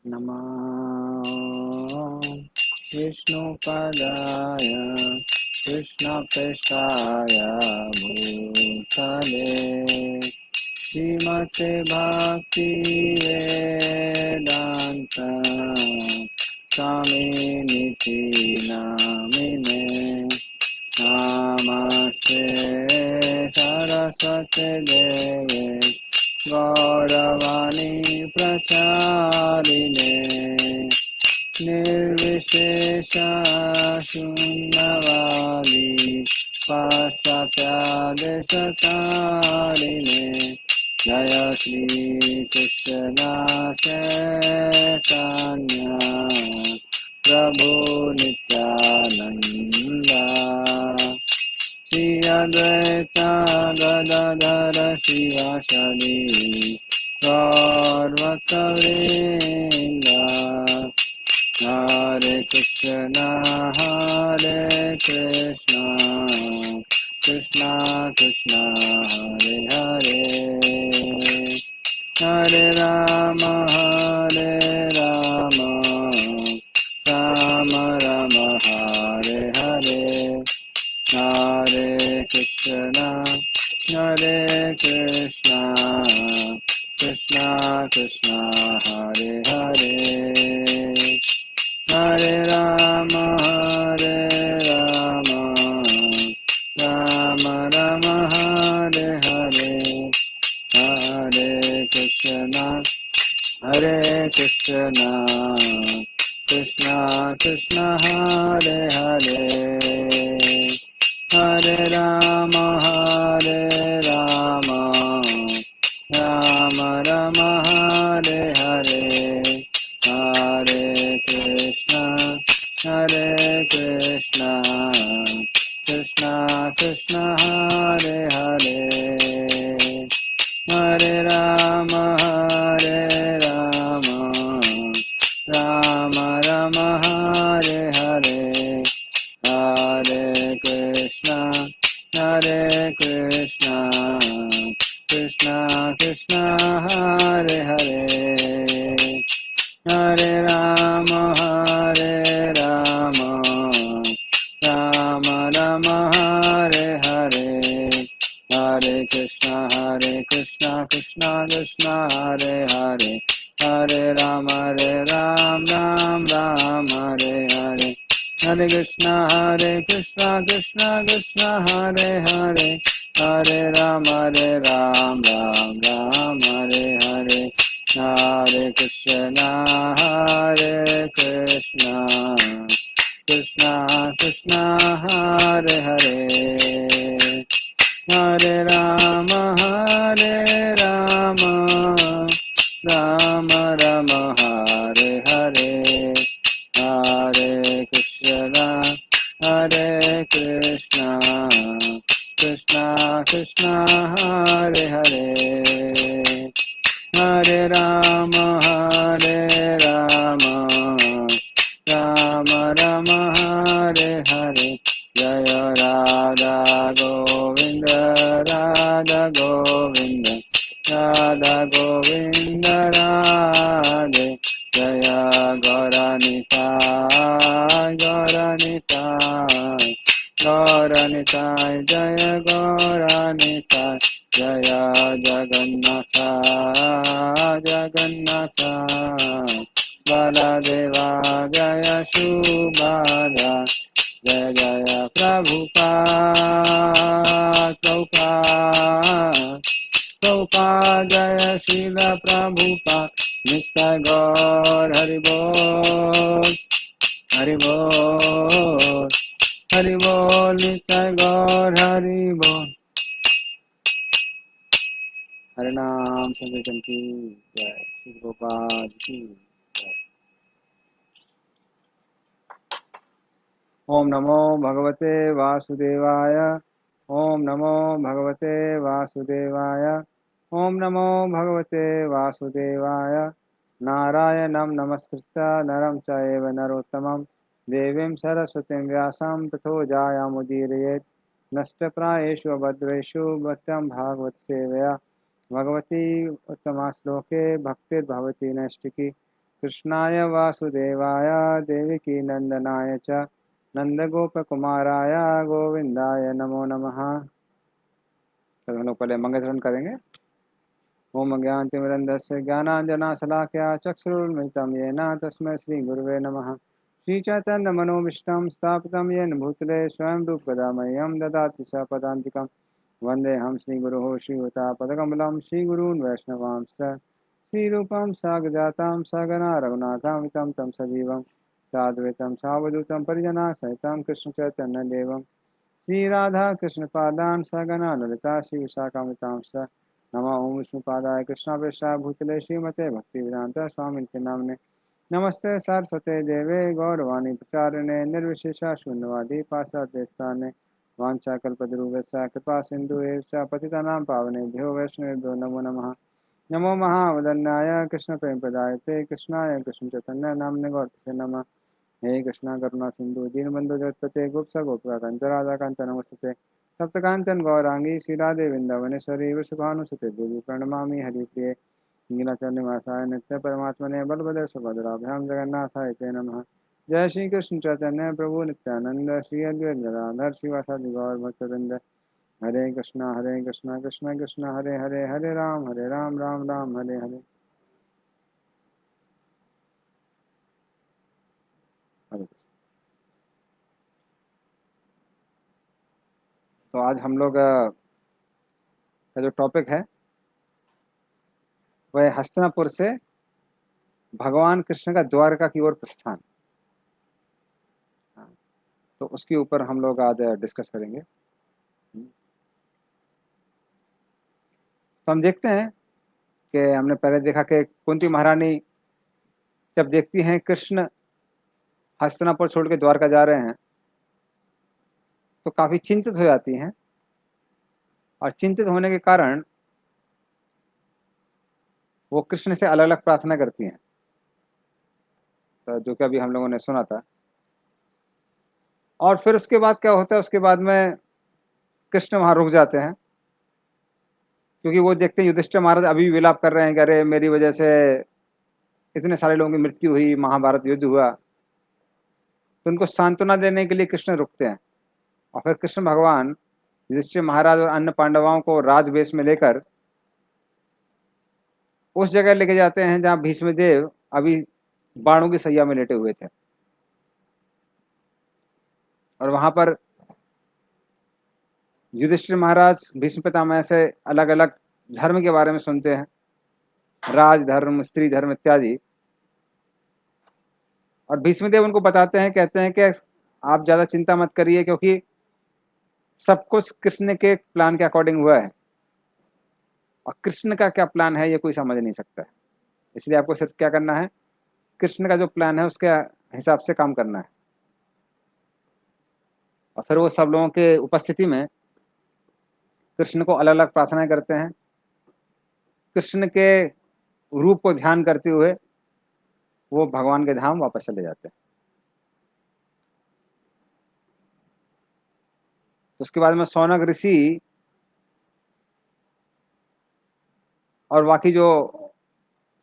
नमः विष्णुपदाय कृष्णप्रेष्ठाय भूतले श्रीमते भक्तिवेदान्त स्वामिनिति नामिने नमस्ते सरस्वती देवे गौरवाणी प्रचारिणे निर्विशेष शून्यवादी पाश्चात्यादेशकारिणे जय श्री कृष्ण चैतन्य प्रभु नित्यानंदा श्री अद्वैता गदाधर शिवासादि गौरभक्तवृंदा हरे कृष्णा कृष्णा कृष्णा हरे हरे हरे राम राम राम हरे हरे हरे कृष्णा कृष्णा कृष्णा हरे हरे हरे राम राम राम हरे हरे हरे कृष्णा कृष्णा कृष्णा हरे हरे हरे राम राम राम हरे हरे हरे कृष्णा कृष्णा कृष्णा हरे हरे हरे राम राम राम हरे हरे हरे कृष्णा कृष्णा कृष्णा हरे हरे हरे राम राम राम हरे हरे हरे कृष्णा कृष्णा कृष्णा हरे हरे हरे राम राम हरे हरे हरे कृष्णा कृष्णा कृष्णा हरे हरे हरे राम राम हरे हरे हरे कृष्णा कृष्णा हरे हरे हरे राम राम हरे हरे हरे कृष्णा कृष्णा हरे हरे हरे राम राम हरे हरे जय राधा गोविंद राधा गोविंद राधे जय गौरनिताय जय गौरनिताय जय जगन्नाथ बलदेवा जय सुभद्रा जय जय प्रभुपाद जय शिल प्रभुपाद नित्य गौर हरि बोल नित्य गौर हरि बोल। हरे नाम संकीर्तन की जय, श्री गोपाल की जय। ओम नमो भगवते वासुदेवाय ओम नमो भगवते वासुदेवाय ओम नमो भगवते वासुदेवाय नारायणं नमस्कृत्य नरं चैव नरोत्तमं देवीं सरस्वतीं व्यासं ततो जायामुदीरयेत् नष्टप्रायेषु भद्रेषु भक्तं भागवत सेवया भगवती उत्तमा श्लोके भक्तिर्भवती नैष्टिकी कृष्णाय वासुदेवाय देवकी नंदनाय च नंदगोपकुमाराय गोविंदाय नमो नमः। तो हम लोग पहले मंगलचरण करेंगे। ओम ज्ञानतिमिरन्धस्य ज्ञानाञ्जनशलाकया चक्षुरुन्मिलितं येन तस्मै श्रीगुरुवे नमः। श्रीचैतन्यमनोभीष्टं स्थापितं येन भूतले स्वयं रूपकदा मह्यं ददाति स पदान्तिकं। वन्देऽहं श्रीगुरुः श्रीयुतापदकमलं श्रीगुरून् वैष्णवांश्च श्रीरूपं साग्रजातं सगना रघुनाथामितं तं सजीवं साद्वैतं सावधूतं परिजनासहितं कृष्णचैतन्यदेवं श्रीराधा कृष्णपादान् सगना ललिता श्रीविशाखामितांश्च नमः ओं विष्णुपादाय कृष्णावेशाय भूतले श्रीमते भक्तिवेदांत स्वामी नामने नमस्ते सरस्वते देवे गौरवाणी प्रचारिणे निर्विशेषा शून्यवादी पाश्चात्यस्थाने वाञ्छाकल्पतरुभ्यश्च कृपा सिन्धुभ्यः च पतितानां पावनेभ्यो वैष्णवेभ्यो नमो नमः। नमो महावदन्याय कृष्णप्रेमप्रदायते कृष्णाय कृष्णचैतन्य नाम्ने गौरते नमः। हे कृष्णा करुणा सिंधु दीनबंधु जगत्पते गोप्स गोपिकांत राधाकांत नमस्ते सप्तकांचन गौरांगी श्रीराधे वृंदावनेश्वरी वृषभानुसुते देवी प्रणमामि हरिप्रिये नीलाचलनिवासाय नित्य परमात्मने बलभद्र सुभद्राभ्यां जगन्नाथाय ते नमः। जय श्री कृष्ण चैतन्य प्रभु नित्यानंद श्री अद्वैत गदाधर श्रीवासादि गौर भक्तवृंद हरे कृष्णा कृष्ण कृष्ण हरे हरे हरे राम राम राम हरे हरे। हरे। तो आज हम लोग का जो टॉपिक है वह हस्तिनापुर से भगवान कृष्ण का द्वारका की ओर प्रस्थान। तो उसके ऊपर हम लोग आज डिस्कस करेंगे। तो हम देखते हैं कि हमने पहले देखा कि कुंती महारानी जब देखती हैं कृष्ण हस्तिनापुर छोड़ के द्वारका जा रहे हैं तो काफी चिंतित हो जाती हैं और चिंतित होने के कारण वो कृष्ण से अलग अलग प्रार्थना करती हैं। तो जो कि अभी हम लोगों ने सुना था। और फिर उसके बाद क्या होता है, उसके बाद में कृष्ण वहां रुक जाते हैं क्योंकि वो देखते हैं युधिष्ठिर महाराज अभी भी विलाप कर रहे हैं कि अरे मेरी वजह से इतने सारे लोगों की मृत्यु हुई, महाभारत युद्ध हुआ। तो उनको सांत्वना देने के लिए कृष्ण रुकते हैं और फिर कृष्ण भगवान युधिष्ठिर महाराज और अन्य पांडवों को राजवेश में लेकर उस जगह लेके जाते हैं जहां भीष्मदेव अभी बाणों की सैया में लेटे हुए थे। और वहां पर युधिष्ठिर महाराज भीष्म पितामह से अलग अलग धर्म के बारे में सुनते हैं, राज धर्म, स्त्री धर्म इत्यादि। और भीष्मदेव उनको बताते हैं, कहते हैं कि आप ज्यादा चिंता मत करिए क्योंकि सब कुछ कृष्ण के प्लान के अकॉर्डिंग हुआ है और कृष्ण का क्या प्लान है ये कोई समझ नहीं सकता है। इसलिए आपको सिर्फ क्या करना है, कृष्ण का जो प्लान है उसके हिसाब से काम करना है। और फिर वो सब लोगों के उपस्थिति में कृष्ण को अलग अलग प्रार्थनाएं करते हैं। कृष्ण के रूप को ध्यान करते हुए वो भगवान के धाम वापस चले जाते हैं। उसके बाद में सौनक ऋषि और बाकी जो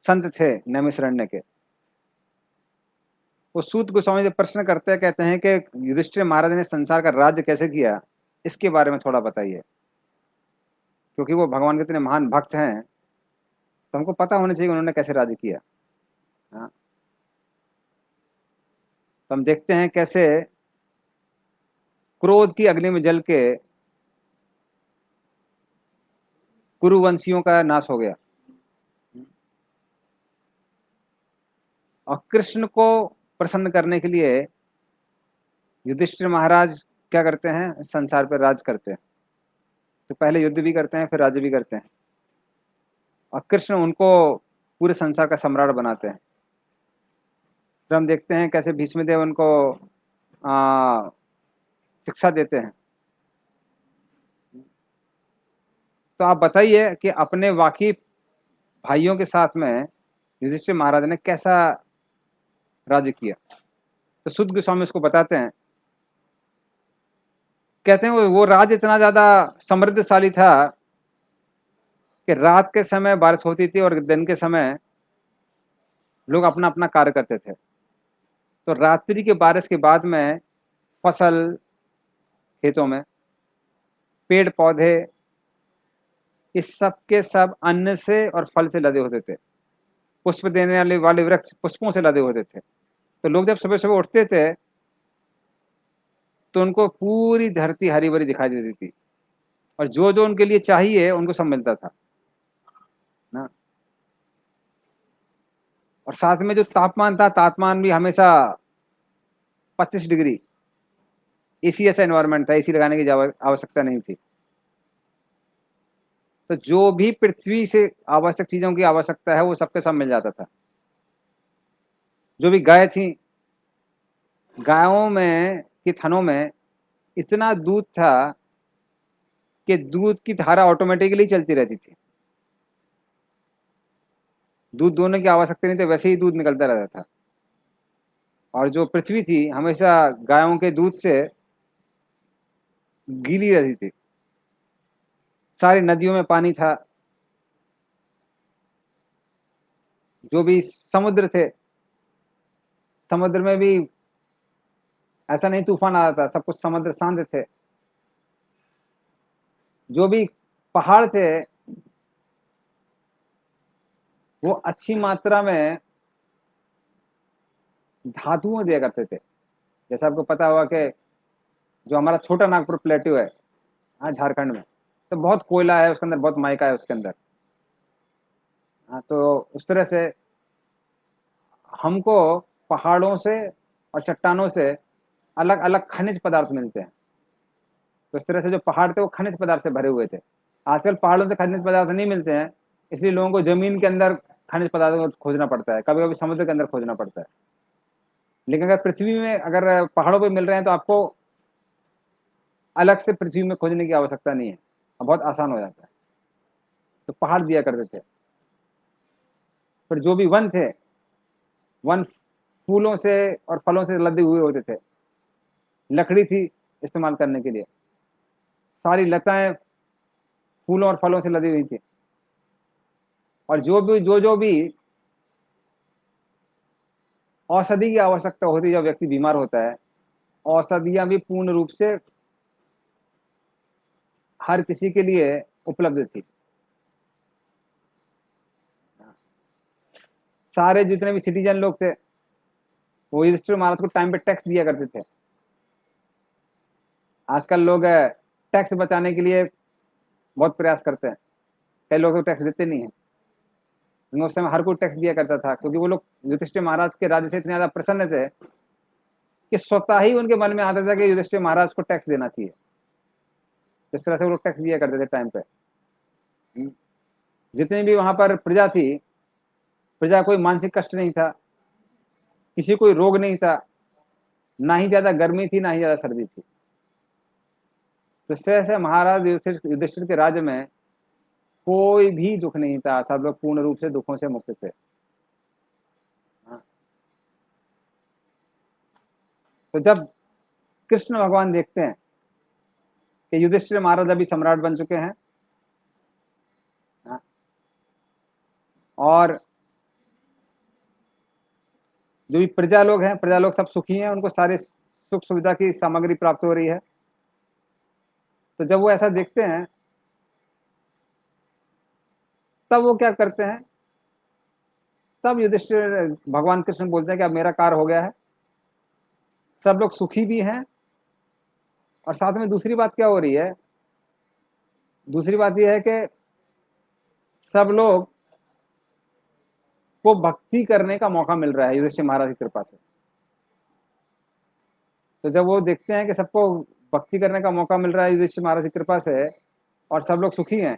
संत थे नैमिषारण्य के, वो सूत गोस्वामी से प्रश्न करते हैं, कहते हैं कि युधिष्ठिर महाराज ने संसार का राज्य कैसे किया, इसके बारे में थोड़ा बताइए। क्योंकि वो भगवान के इतने महान भक्त हैं तो हमको पता होना चाहिए उन्होंने कैसे राज्य किया। हाँ। तो हम देखते हैं कैसे क्रोध की अग्नि में जल के कुरुवंशियों का नाश हो गया और कृष्ण को प्रसन्न करने के लिए युधिष्ठिर महाराज क्या करते हैं, संसार पर राज करते हैं। तो पहले युद्ध भी करते हैं फिर राज्य भी करते हैं और कृष्ण उनको पूरे संसार का सम्राट बनाते हैं। फिर हम देखते हैं कैसे भीष्मदेव उनको शिक्षा देते हैं। तो आप बताइए कि अपने बाकी भाइयों के साथ में युधिष्ठिर महाराज ने कैसा राज्य किया। तो सुद गोस्वामी उसको बताते हैं, कहते हैं वो राज्य इतना ज्यादा समृद्धशाली था कि रात के समय बारिश होती थी और दिन के समय लोग अपना अपना कार्य करते थे। तो रात्रि के बारिश के बाद में फसल खेतों में, पेड़ पौधे, इस सब के सब अन्न से और फल से लदे होते थे। पुष्प देने वाले वृक्ष पुष्पों से लदे होते थे। तो लोग जब सुबह सुबह उठते थे तो उनको पूरी धरती हरी भरी दिखाई देती थी, और जो जो उनके लिए चाहिए उनको सब मिलता था ना। और साथ में जो तापमान था, तापमान भी हमेशा 25 डिग्री। एसी ऐसा एनवायरनमेंट था, एसी लगाने की आवश्यकता नहीं थी। तो जो भी पृथ्वी से आवश्यक चीजों की आवश्यकता है वो सबके सब मिल जाता था। जो भी गाय थी, गायों में की थनों में इतना दूध था कि दूध की धारा ऑटोमेटिकली चलती रहती थी। दूध दोहने की आवश्यकता नहीं थी, वैसे ही दूध निकलता रहता था। और जो पृथ्वी थी हमेशा गायों के दूध से गीली रहती थी। सारी नदियों में पानी था। जो भी समुद्र थे, समुद्र में भी ऐसा नहीं तूफान आ रहा था, सब कुछ समुद्र शांत थे। जो भी पहाड़ थे वो अच्छी मात्रा में धातुओं दिया करते थे। जैसा आपको पता होगा कि जो हमारा छोटा नागपुर प्लेट्यू है, हाँ, झारखंड में, तो बहुत कोयला है उसके अंदर, बहुत माइका है उसके अंदर। हाँ, तो उस तरह से हमको पहाड़ों से और चट्टानों से अलग अलग खनिज पदार्थ मिलते हैं। तो इस तरह से जो पहाड़ थे वो खनिज पदार्थ से भरे हुए थे। आजकल पहाड़ों से खनिज पदार्थ नहीं मिलते हैं, इसलिए लोगों को जमीन के अंदर खनिज पदार्थों को खोजना पड़ता है, कभी कभी समुद्र के अंदर खोजना पड़ता है। लेकिन अगर पृथ्वी में, अगर पहाड़ों पर मिल रहे हैं तो आपको अलग से पृथ्वी में खोजने की आवश्यकता नहीं है, बहुत आसान हो जाता है। तो पहाड़ दिया करते थे। फिर जो भी वन थे, वन फूलों से और फलों से लदे हुए होते थे। लकड़ी थी इस्तेमाल करने के लिए, सारी लताएं फूलों और फलों से लदी हुई थी। और जो भी औषधि की आवश्यकता होती है, जब व्यक्ति बीमार होता है, औषधियां भी पूर्ण रूप से हर किसी के लिए उपलब्ध थी। सारे जितने भी सिटीजन लोग थे वो युधिष्ठिर महाराज को टाइम पे टैक्स दिया करते थे। आजकल लोग टैक्स बचाने के लिए बहुत प्रयास करते हैं, कई लोग तो टैक्स देते नहीं है। लेकिन उस समय हर कोई टैक्स दिया करता था, क्योंकि वो लोग युधिष्ठिर महाराज के राज्य से इतने ज्यादा प्रसन्न थे कि स्वतः ही उनके मन में आता था कि युधिष्ठिर महाराज को टैक्स देना चाहिए। इस तरह से वो लोग टैक्स दिया करते थे टाइम पे। जितनी भी वहां पर प्रजा थी, प्रजा कोई मानसिक कष्ट नहीं था, किसी कोई रोग नहीं था, ना ही ज्यादा गर्मी थी ना ही ज्यादा सर्दी थी। तो इस तरह से महाराज युधिष्ठिर के राज्य में कोई भी दुख नहीं था, सब लोग पूर्ण रूप से दुखों से मुक्त थे। हाँ। तो जब कृष्ण भगवान देखते हैं कि युधिष्ठिर महाराज अभी सम्राट बन चुके हैं, हाँ, और जो भी प्रजा लोग हैं, प्रजा लोग सब सुखी हैं, उनको सारे सुख सुविधा की सामग्री प्राप्त हो रही है। तो जब वो ऐसा देखते हैं तब वो क्या करते हैं, तब युधिष्ठिर भगवान कृष्ण बोलते हैं कि अब मेरा कार्य हो गया है, सब लोग सुखी भी हैं। और साथ में दूसरी बात क्या हो रही है, दूसरी बात यह है कि सब लोग को भक्ति करने का मौका मिल रहा है युधिष्ठिर महाराज की कृपा से। तो जब वो देखते हैं कि सबको भक्ति करने का मौका मिल रहा है युधिष्ठिर महाराज की कृपा से, और सब लोग सुखी हैं,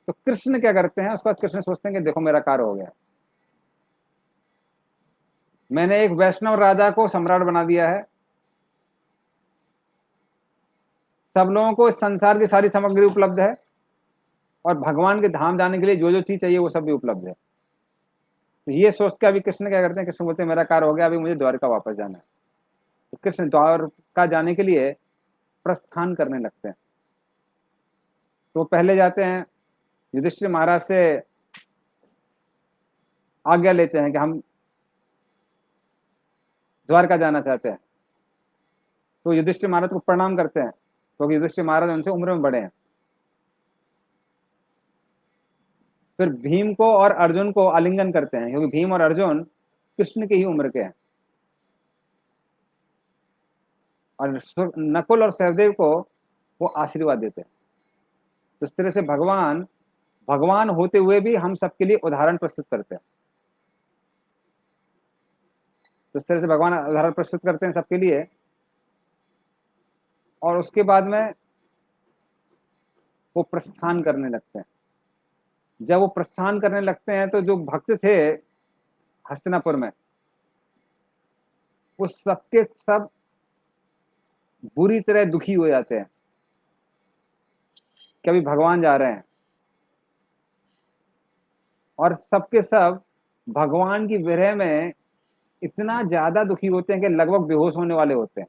तो कृष्ण क्या करते हैं, उसके बाद कृष्ण सोचते हैं कि देखो मेरा कार्य हो गया, मैंने एक वैष्णव राजा को सम्राट बना दिया है। सब लोगों को इस संसार की सारी सामग्री उपलब्ध है, और भगवान के धाम जाने के लिए जो जो चीज चाहिए वो सब भी उपलब्ध है। तो ये सोच के अभी कृष्ण क्या करते हैं, कृष्ण बोलते हैं मेरा कार्य हो गया, अभी मुझे द्वारका वापस जाना है। तो कृष्ण द्वारका जाने के लिए प्रस्थान करने लगते हैं। तो पहले जाते हैं, युधिष्ठिर महाराज से आज्ञा लेते हैं कि हम द्वारका जाना चाहते हैं, तो युधिष्ठिर महाराज को प्रणाम करते हैं, क्योंकि युधिष्ठिर महाराज उनसे उम्र में बड़े हैं। फिर भीम को और अर्जुन को आलिंगन करते हैं, क्योंकि भीम और अर्जुन कृष्ण की ही उम्र के हैं। और नकुल और सहदेव को वो आशीर्वाद देते हैं। तो इस तरह से भगवान भगवान होते हुए भी हम सबके लिए उदाहरण प्रस्तुत करते हैं। तो इस तरह से भगवान उदाहरण प्रस्तुत करते हैं सबके लिए। और उसके बाद में वो प्रस्थान करने लगते हैं। जब वो प्रस्थान करने लगते हैं तो जो भक्त थे हस्तिनापुर में, वो सबके सब बुरी तरह दुखी हो जाते हैं कि अभी भगवान जा रहे हैं। और सबके सब भगवान की विरह में इतना ज्यादा दुखी होते हैं कि लगभग बेहोश होने वाले होते हैं।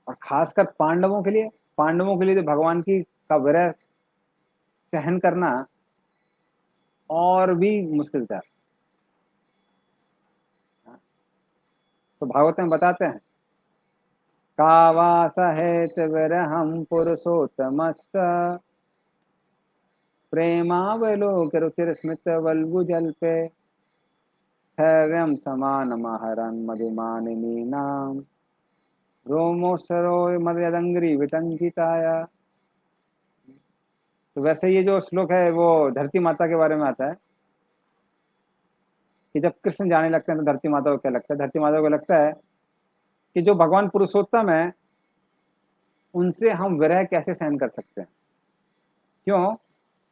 और खासकर पांडवों के लिए तो भगवान की का विरह सहन करना और भी मुश्किल था। तो भागवत में बताते हैं, कावा सहेत विरहम पुरुषोत्तमस्त प्रेमावलोक रुचिर स्मित वल्गुजल्पे स्थैर्यं समानमहरन् मधुमानिनीनां रोमोत्सरो मदयदंग्री विटंकिताया। तो वैसे ये जो श्लोक है वो धरती माता के बारे में आता है कि जब कृष्ण जाने लगते हैं तो धरती माता को क्या लगता है? धरती माता को लगता है कि जो भगवान पुरुषोत्तम है उनसे हम विरह कैसे सहन कर सकते हैं। क्यों?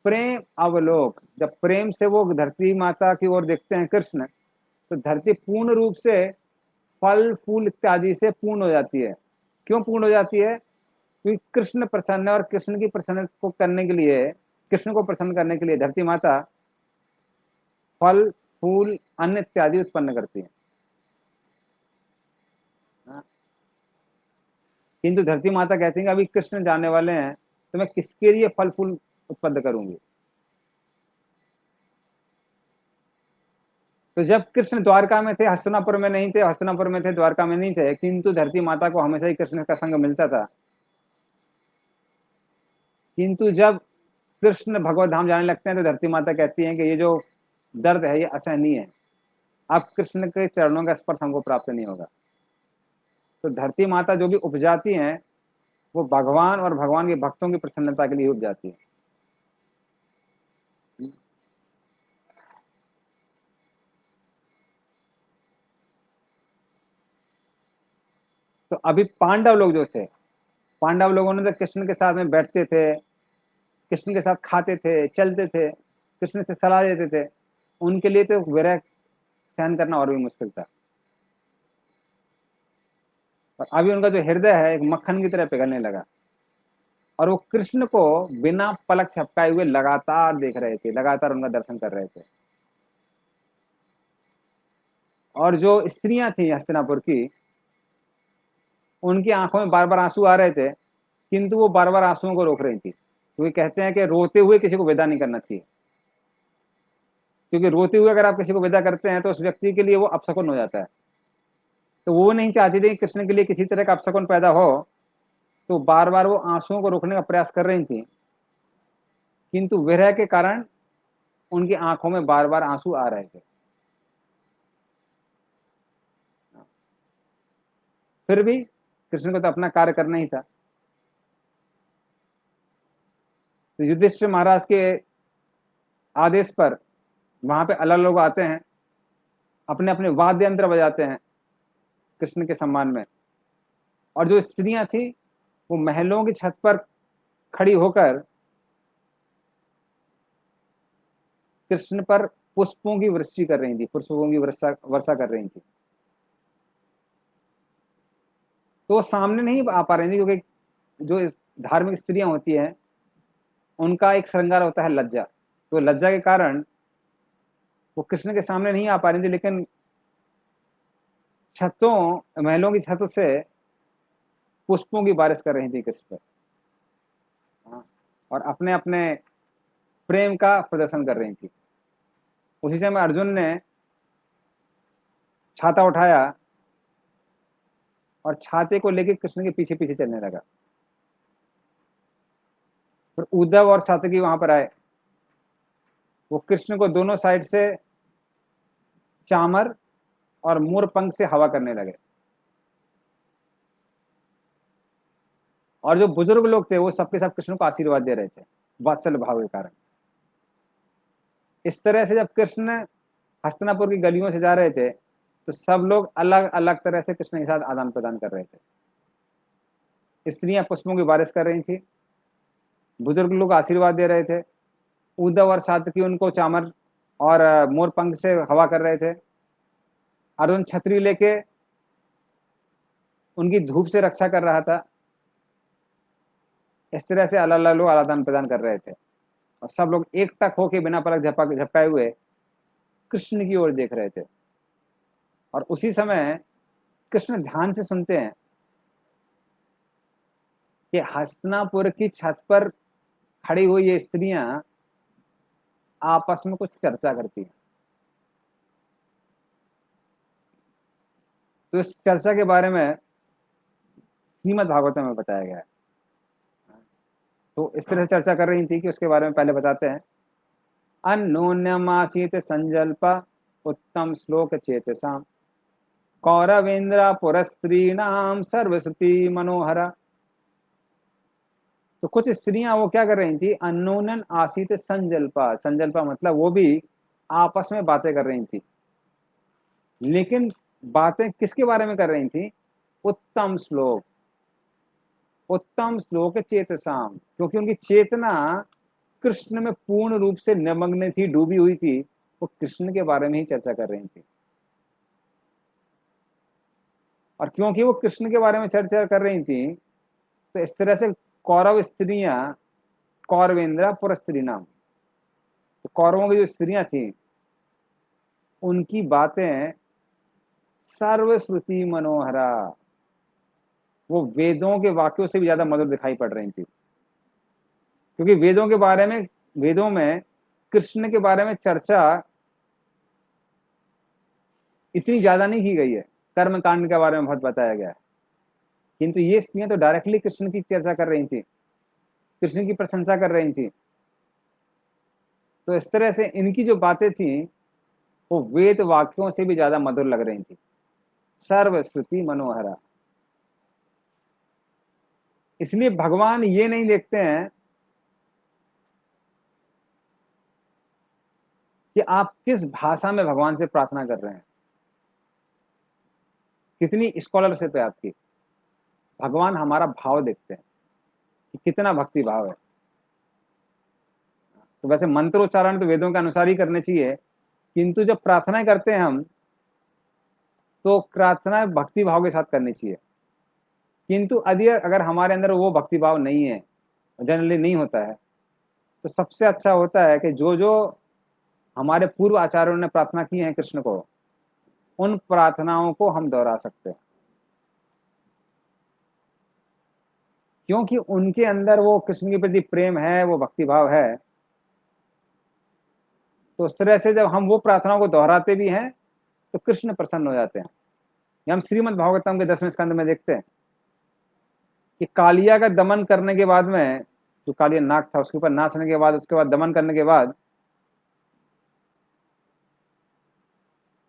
प्रेम अवलोक, जब प्रेम से वो धरती माता की ओर देखते हैं कृष्ण, तो धरती पूर्ण रूप से फल फूल इत्यादि से पूर्ण हो जाती है। क्यों पूर्ण हो जाती है? क्योंकि कृष्ण प्रसन्न है, और कृष्ण की प्रसन्न को करने के लिए, कृष्ण को प्रसन्न करने के लिए धरती माता फल फूल अन्न इत्यादि उत्पन्न करती है। किंतु धरती माता कहती है अभी कृष्ण जाने वाले हैं, तो मैं किसके लिए फल फूल उत्पन्न करूंगी। तो जब कृष्ण द्वारका में थे, हस्तिनापुर में नहीं थे, हस्तिनापुर में थे द्वारका में नहीं थे, किंतु धरती माता को हमेशा ही कृष्ण का संग मिलता था। किंतु जब कृष्ण भगवत धाम जाने लगते हैं तो धरती माता कहती है कि ये जो दर्द है ये असहनीय है, अब कृष्ण के चरणों का स्पर्श हमको प्राप्त नहीं होगा। तो धरती माता जो भी उपजाती हैं वो भगवान और भगवान के भक्तों की प्रसन्नता के लिए उपजाती है। तो अभी पांडव लोग जो थे, पांडव लोगों ने तो कृष्ण के साथ में बैठते थे, कृष्ण के साथ खाते थे, चलते थे, कृष्ण से सलाह देते थे। उनके लिए तो विरह सहन करना और भी मुश्किल था। और अभी उनका जो हृदय है एक मक्खन की तरह पिघलने लगा, और वो कृष्ण को बिना पलक झपकाए हुए लगातार देख रहे थे, लगातार उनका दर्शन कर रहे थे। और जो स्त्रियां थी हस्तिनापुर की, उनकी आंखों में बार बार आंसू आ रहे थे, किंतु वो बार बार आंसुओं को रोक रही थी, क्योंकि कहते हैं कि रोते हुए किसी को विदा नहीं करना चाहिए। क्योंकि रोते हुए अगर आप किसी को विदा करते हैं तो उस व्यक्ति के लिए वो अपशकुन हो जाता है। तो वो नहीं चाहती थी कि कृष्ण के लिए किसी तरह का अपशकुन पैदा हो, तो बार बार वो आंसुओं को रोकने का प्रयास कर रही थी, किंतु विरह के कारण उनकी आंखों में बार बार आंसू आ रहे थे। फिर भी कृष्ण को तो अपना कार्य करना ही था। तो युधिष्ठिर महाराज के आदेश पर वहां पे अलग लोग आते हैं, अपने अपने वाद्य यंत्र बजाते हैं कृष्ण के सम्मान में। और जो स्त्रियां थी वो महलों की छत पर खड़ी होकर कृष्ण पर पुष्पों की वृष्टि कर रही थी, पुष्पों की वर्षा वर्षा कर रही थी। तो वो सामने नहीं आ पा रही थी, क्योंकि जो धार्मिक स्त्रियां होती हैं उनका एक श्रृंगार होता है लज्जा। तो लज्जा के कारण वो कृष्ण के सामने नहीं आ पा रही थी, लेकिन छतों महलों की छत से पुष्पों की बारिश कर रही थी कृष्ण पर। हाँ। और अपने अपने प्रेम का प्रदर्शन कर रही थी। उसी समय अर्जुन ने छाता उठाया और छाते को लेकर कृष्ण के पीछे पीछे चलने लगा। फिर उद्धव और सात्यकी वहां पर आए। वो कृष्ण को दोनों साइड से चामर और मोर पंख से हवा करने लगे। और जो बुजुर्ग लोग थे वो सबके सब कृष्ण को आशीर्वाद दे रहे थे वात्सल्य भाव के कारण। इस तरह से जब कृष्ण हस्तिनापुर की गलियों से जा रहे थे तो सब लोग अलग अलग तरह से कृष्ण के साथ आदान प्रदान कर रहे थे। स्त्रियां पुष्पों की बारिश कर रही थी, बुजुर्ग लोग आशीर्वाद दे रहे थे, उद्धव और सात्यकी उनको चामर और मोर पंख से हवा कर रहे थे, अर्जुन छतरी लेके उनकी धूप से रक्षा कर रहा था। इस तरह से अलग अलग लोग आदान प्रदान कर रहे थे और सब लोग एकटक होके बिना पलक झपकाए हुए कृष्ण की ओर देख रहे थे। और उसी समय कृष्ण ध्यान से सुनते हैं कि हस्तिनापुर की छत पर खड़ी हुई ये स्त्रियां आपस में कुछ चर्चा करती हैं। तो इस चर्चा के बारे में श्रीमद् भागवत में बताया गया है। तो इस तरह से चर्चा कर रही थी कि उसके बारे में पहले बताते हैं। अन्योन्यमासीत संजल्प उत्तम श्लोक चेतसाम कौरवेन्द्र पुरस्त्रीणाम सर्वश्रुति मनोहरा। तो कुछ स्त्रियां वो क्या कर रही थी, अन्योन्यन आसीत संजल्पा, संजल्पा मतलब वो भी आपस में बातें कर रही थी। लेकिन बातें किसके बारे में कर रही थी, उत्तम श्लोक, उत्तम श्लोक चेतसाम, क्योंकि उनकी चेतना कृष्ण में पूर्ण रूप से निमग्न थी, डूबी हुई थी। वो कृष्ण के बारे में ही चर्चा कर रही थी। और क्योंकि वो कृष्ण के बारे में चर्चा कर रही थी तो इस तरह से कौरव स्त्रियां, कौरवेन्द्र पुरस्त्री नाम, तो कौरवों की जो स्त्रियां थी उनकी बातें सर्वश्रुति मनोहरा, वो वेदों के वाक्यों से भी ज्यादा मधुर दिखाई पड़ रही थी। क्योंकि वेदों के बारे में, वेदों में कृष्ण के बारे में चर्चा इतनी ज्यादा नहीं की गई है, कर्म कांड के बारे में बहुत बताया गया है। किंतु ये स्त्रियां तो डायरेक्टली कृष्ण की चर्चा कर रही थी, कृष्ण की प्रशंसा कर रही थी। तो इस तरह से इनकी जो बातें थी वो वेद वाक्यों से भी ज्यादा मधुर लग रही थी। सर्वश्रुति मनोहरा। इसलिए भगवान ये नहीं देखते हैं कि आप किस भाषा में भगवान से प्रार्थना कर रहे हैं, कितनी स्कॉलरशिप है आपकी। भगवान हमारा भाव देखते हैं कि कितना भक्ति भाव है। तो वैसे मंत्रोच्चारण तो वेदों के अनुसार ही करने चाहिए, किंतु जब प्रार्थनाएं करते हैं हम तो प्रार्थना भक्ति भाव के साथ करनी चाहिए। किंतु यदि अगर हमारे अंदर वो भक्ति भाव नहीं है, जनरली नहीं होता है, तो सबसे अच्छा होता है कि जो जो हमारे पूर्व आचार्यों ने प्रार्थना की है कृष्ण को, उन प्रार्थनाओं को हम दोहरा सकते हैं। क्योंकि उनके अंदर वो कृष्ण के प्रति प्रेम है, वो भक्ति भाव है। तो उस तरह से जब हम वो प्रार्थनाओं को दोहराते भी हैं तो कृष्ण प्रसन्न हो जाते हैं। ये हम श्रीमद् भागवतम के 10वें स्कंद में देखते हैं कि कालिया का दमन करने के बाद में, जो कालिया नाग था उसके ऊपर नाचने के बाद, उसके बाद दमन करने के बाद,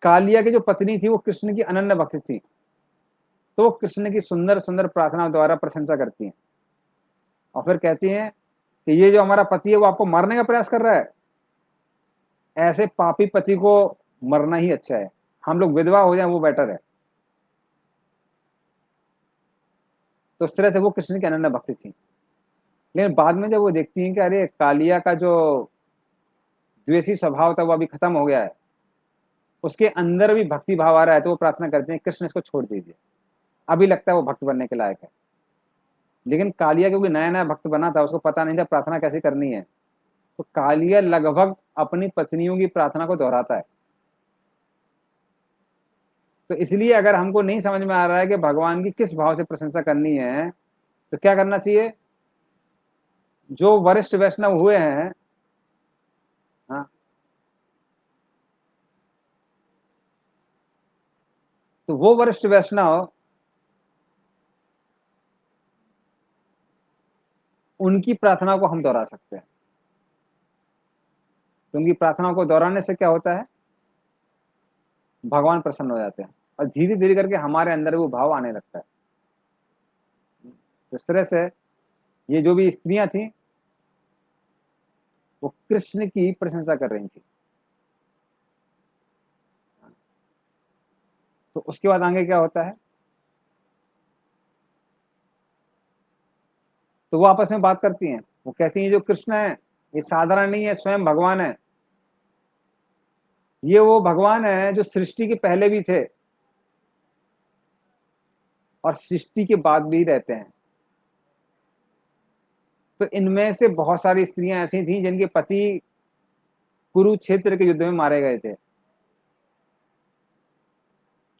कालिया की जो पत्नी थी वो कृष्ण की अनन्य भक्त थी। तो वो कृष्ण की सुंदर सुंदर प्रार्थना द्वारा प्रशंसा करती हैं और फिर कहती हैं कि ये जो हमारा पति है वो आपको मारने का प्रयास कर रहा है, ऐसे पापी पति को मरना ही अच्छा है, हम लोग विधवा हो जाए वो बेटर है। तो उस तरह से वो कृष्ण की अनन्य भक्ति थी। लेकिन बाद में जब वो देखती हैं कि अरे कालिया का जो द्वेषी स्वभाव था वो अभी खत्म हो गया है, उसके अंदर भी भक्ति भाव आ रहा है, तो वो प्रार्थना करते हैं कृष्ण इसको छोड़ दीजिए, अभी लगता है वो भक्त बनने के लायक है। लेकिन कालिया क्योंकि नया नया भक्त बना था, उसको पता नहीं था प्रार्थना कैसे करनी है, तो कालिया लगभग अपनी पत्नियों की प्रार्थना को दोहराता है। तो इसलिए अगर हमको नहीं समझ में आ रहा है कि भगवान की किस भाव से प्रशंसा करनी है, तो क्या करना चाहिए, जो वरिष्ठ वैष्णव हुए हैं तो वो वरिष्ठ वैष्णव उनकी प्रार्थना को हम दोहरा सकते हैं। तो उनकी प्रार्थना को दोहराने से क्या होता है, भगवान प्रसन्न हो जाते हैं और धीरे धीरे करके हमारे अंदर वो भाव आने लगता है। तो इस तरह से ये जो भी स्त्रियां थी वो कृष्ण की प्रशंसा कर रही थी। तो उसके बाद आगे क्या होता है, तो वो आपस में बात करती हैं। वो कहती हैं जो कृष्ण है ये साधारण नहीं है, स्वयं भगवान है। ये वो भगवान है जो सृष्टि के पहले भी थे और सृष्टि के बाद भी रहते हैं। तो इनमें से बहुत सारी स्त्रियां ऐसी थी जिनके पति कुरुक्षेत्र के युद्ध में मारे गए थे,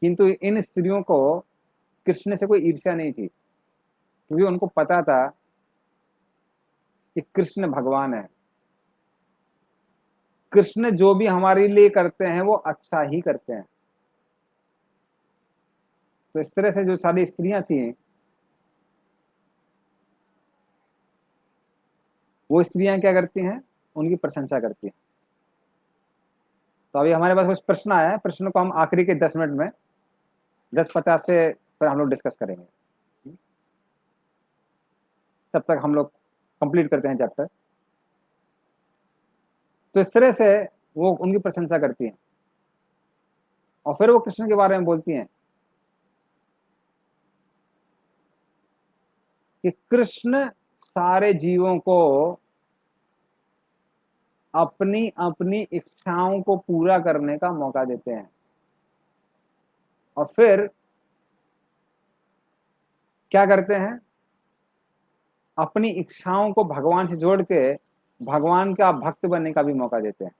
किंतु इन स्त्रियों को कृष्ण से कोई ईर्ष्या नहीं थी, क्योंकि उनको पता था कि कृष्ण भगवान है। कृष्ण जो भी हमारे लिए करते हैं वो अच्छा ही करते हैं। तो इस तरह से जो सारी स्त्रियां थी वो स्त्रियां क्या करती हैं, उनकी प्रशंसा करती हैं। तो अभी हमारे पास कुछ प्रश्न आया है, प्रश्न को हम आखिरी के 10 मिनट में 10:50 से फिर हम लोग डिस्कस करेंगे। तब तक हम लोग कंप्लीट करते हैं चैप्टर। तो इस तरह से वो उनकी प्रशंसा करती हैं और फिर वो कृष्ण के बारे में बोलती हैं कि कृष्ण सारे जीवों को अपनी अपनी इच्छाओं को पूरा करने का मौका देते हैं और फिर क्या करते हैं, अपनी इच्छाओं को भगवान से जोड़ के भगवान का भक्त बनने का भी मौका देते हैं।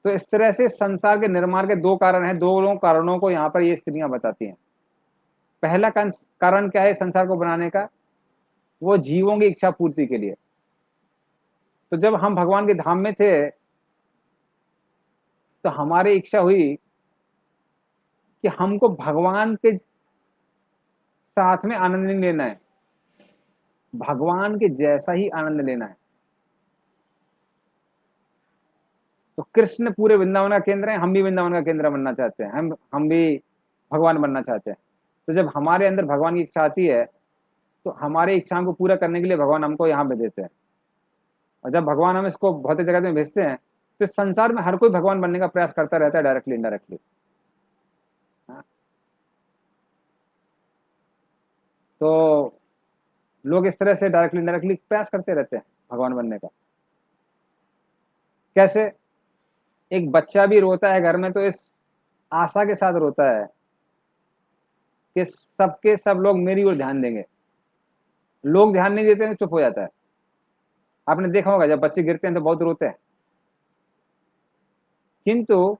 तो इस तरह से संसार के निर्माण के दो कारण हैं, दोनों कारणों को यहाँ पर ये स्त्रियां बताती हैं। पहला कारण क्या है संसार को बनाने का, वो जीवों की इच्छा पूर्ति के लिए। तो जब हम भगवान के धाम में थे तो हमारी इच्छा हुई कि हमको भगवान के साथ में आनंद नहीं लेना है, भगवान के जैसा ही आनंद लेना है। तो कृष्ण पूरे वृंदावन का केंद्र है, हम भी वृंदावन का केंद्र बनना चाहते हैं, हम भी भगवान बनना चाहते हैं। तो जब हमारे अंदर भगवान की इच्छा आती है तो हमारी इच्छाओं को पूरा करने के लिए भगवान हमको यहाँ पे देते हैं। और जब भगवान हम इसको भौतिक जगत में भेजते हैं तो इस संसार में हर कोई भगवान बनने का प्रयास करता रहता है, डायरेक्टली इनडायरेक्टली। तो लोग इस तरह से डायरेक्टली इनडायरेक्टली प्रयास करते रहते हैं भगवान बनने का। कैसे, एक बच्चा भी रोता है घर में तो इस आशा के साथ रोता है कि सबके सब लोग मेरी ओर ध्यान देंगे। लोग ध्यान नहीं देते हैं तो चुप हो जाता है। आपने देखा होगा जब बच्चे गिरते हैं तो बहुत रोते हैं, किंतु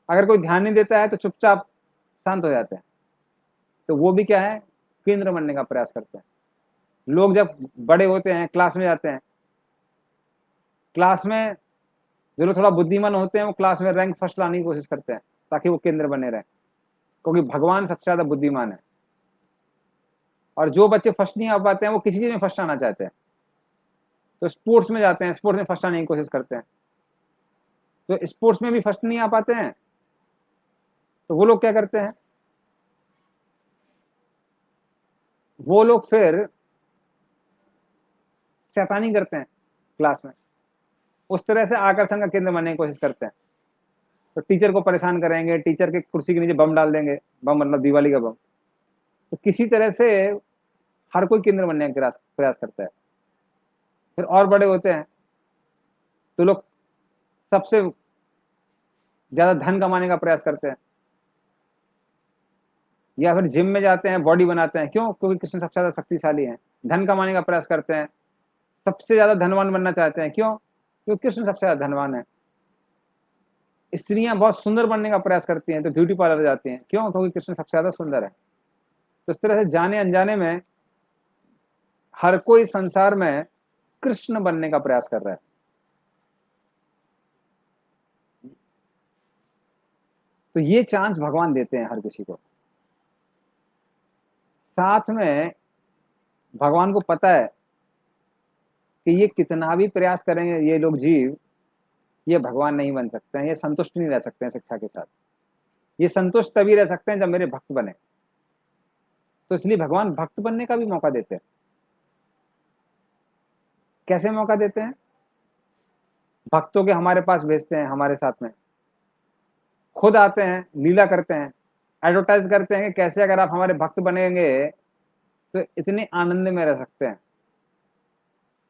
अगर कोई ध्यान नहीं देता है तो चुपचाप शांत हो जाते हैं। तो वो भी क्या है, केंद्र बनने का प्रयास करते हैं। लोग जब बड़े होते हैं, क्लास में जाते हैं, क्लास में जो लोग थोड़ा बुद्धिमान होते हैं वो क्लास में रैंक फर्स्ट लाने की कोशिश करते हैं ताकि वो केंद्र बने रहें, क्योंकि भगवान सबसे ज्यादा बुद्धिमान है। और जो बच्चे फर्स्ट नहीं आ पाते हैं वो किसी चीज में फर्स्ट आना चाहते हैं, तो स्पोर्ट्स में जाते हैं, स्पोर्ट्स में फर्स्ट आने की कोशिश करते हैं। तो स्पोर्ट्स में भी फर्स्ट नहीं आ पाते हैं तो वो लोग क्या करते हैं, वो लोग फिर शैतानी करते हैं क्लास में, उस तरह से आकर्षण का केंद्र बनने की कोशिश करते हैं। तो टीचर को परेशान करेंगे, टीचर के कुर्सी के नीचे बम डाल देंगे, बम मतलब दिवाली का बम। तो किसी तरह से हर कोई केंद्र बनने का प्रयास करता है। फिर और बड़े होते हैं तो लोग सबसे ज्यादा धन कमाने का प्रयास करते हैं, या फिर जिम में जाते हैं, बॉडी बनाते हैं। क्यों? क्योंकि कृष्ण सबसे ज्यादा शक्तिशाली है। धन कमाने का प्रयास करते हैं, सबसे ज्यादा धनवान बनना चाहते हैं। क्यों? क्योंकि कृष्ण सबसे ज्यादा धनवान है। स्त्रियां बहुत सुंदर बनने का प्रयास करती हैं तो ब्यूटी पार्लर जाती हैं। क्यों? क्योंकि कृष्ण सबसे ज्यादा सुंदर है। तो इस तरह से जाने अनजाने में हर कोई संसार में कृष्ण बनने का प्रयास कर रहा है। तो ये चांस भगवान देते हैं हर किसी को। साथ में भगवान को पता है कि ये कितना भी प्रयास करेंगे ये लोग जीव, ये भगवान नहीं बन सकते हैं, ये संतुष्ट नहीं रह सकते हैं शिक्षा के साथ। ये संतुष्ट तभी रह सकते हैं जब मेरे भक्त बने। तो इसलिए भगवान भक्त बनने का भी मौका देते हैं। कैसे मौका देते हैं? भक्तों के हमारे पास भेजते हैं, हमारे साथ में खुद आते हैं, लीला करते हैं, एडवर्टाइज करते हैं कि कैसे अगर आप हमारे भक्त बनेंगे तो इतने आनंद में रह सकते हैं।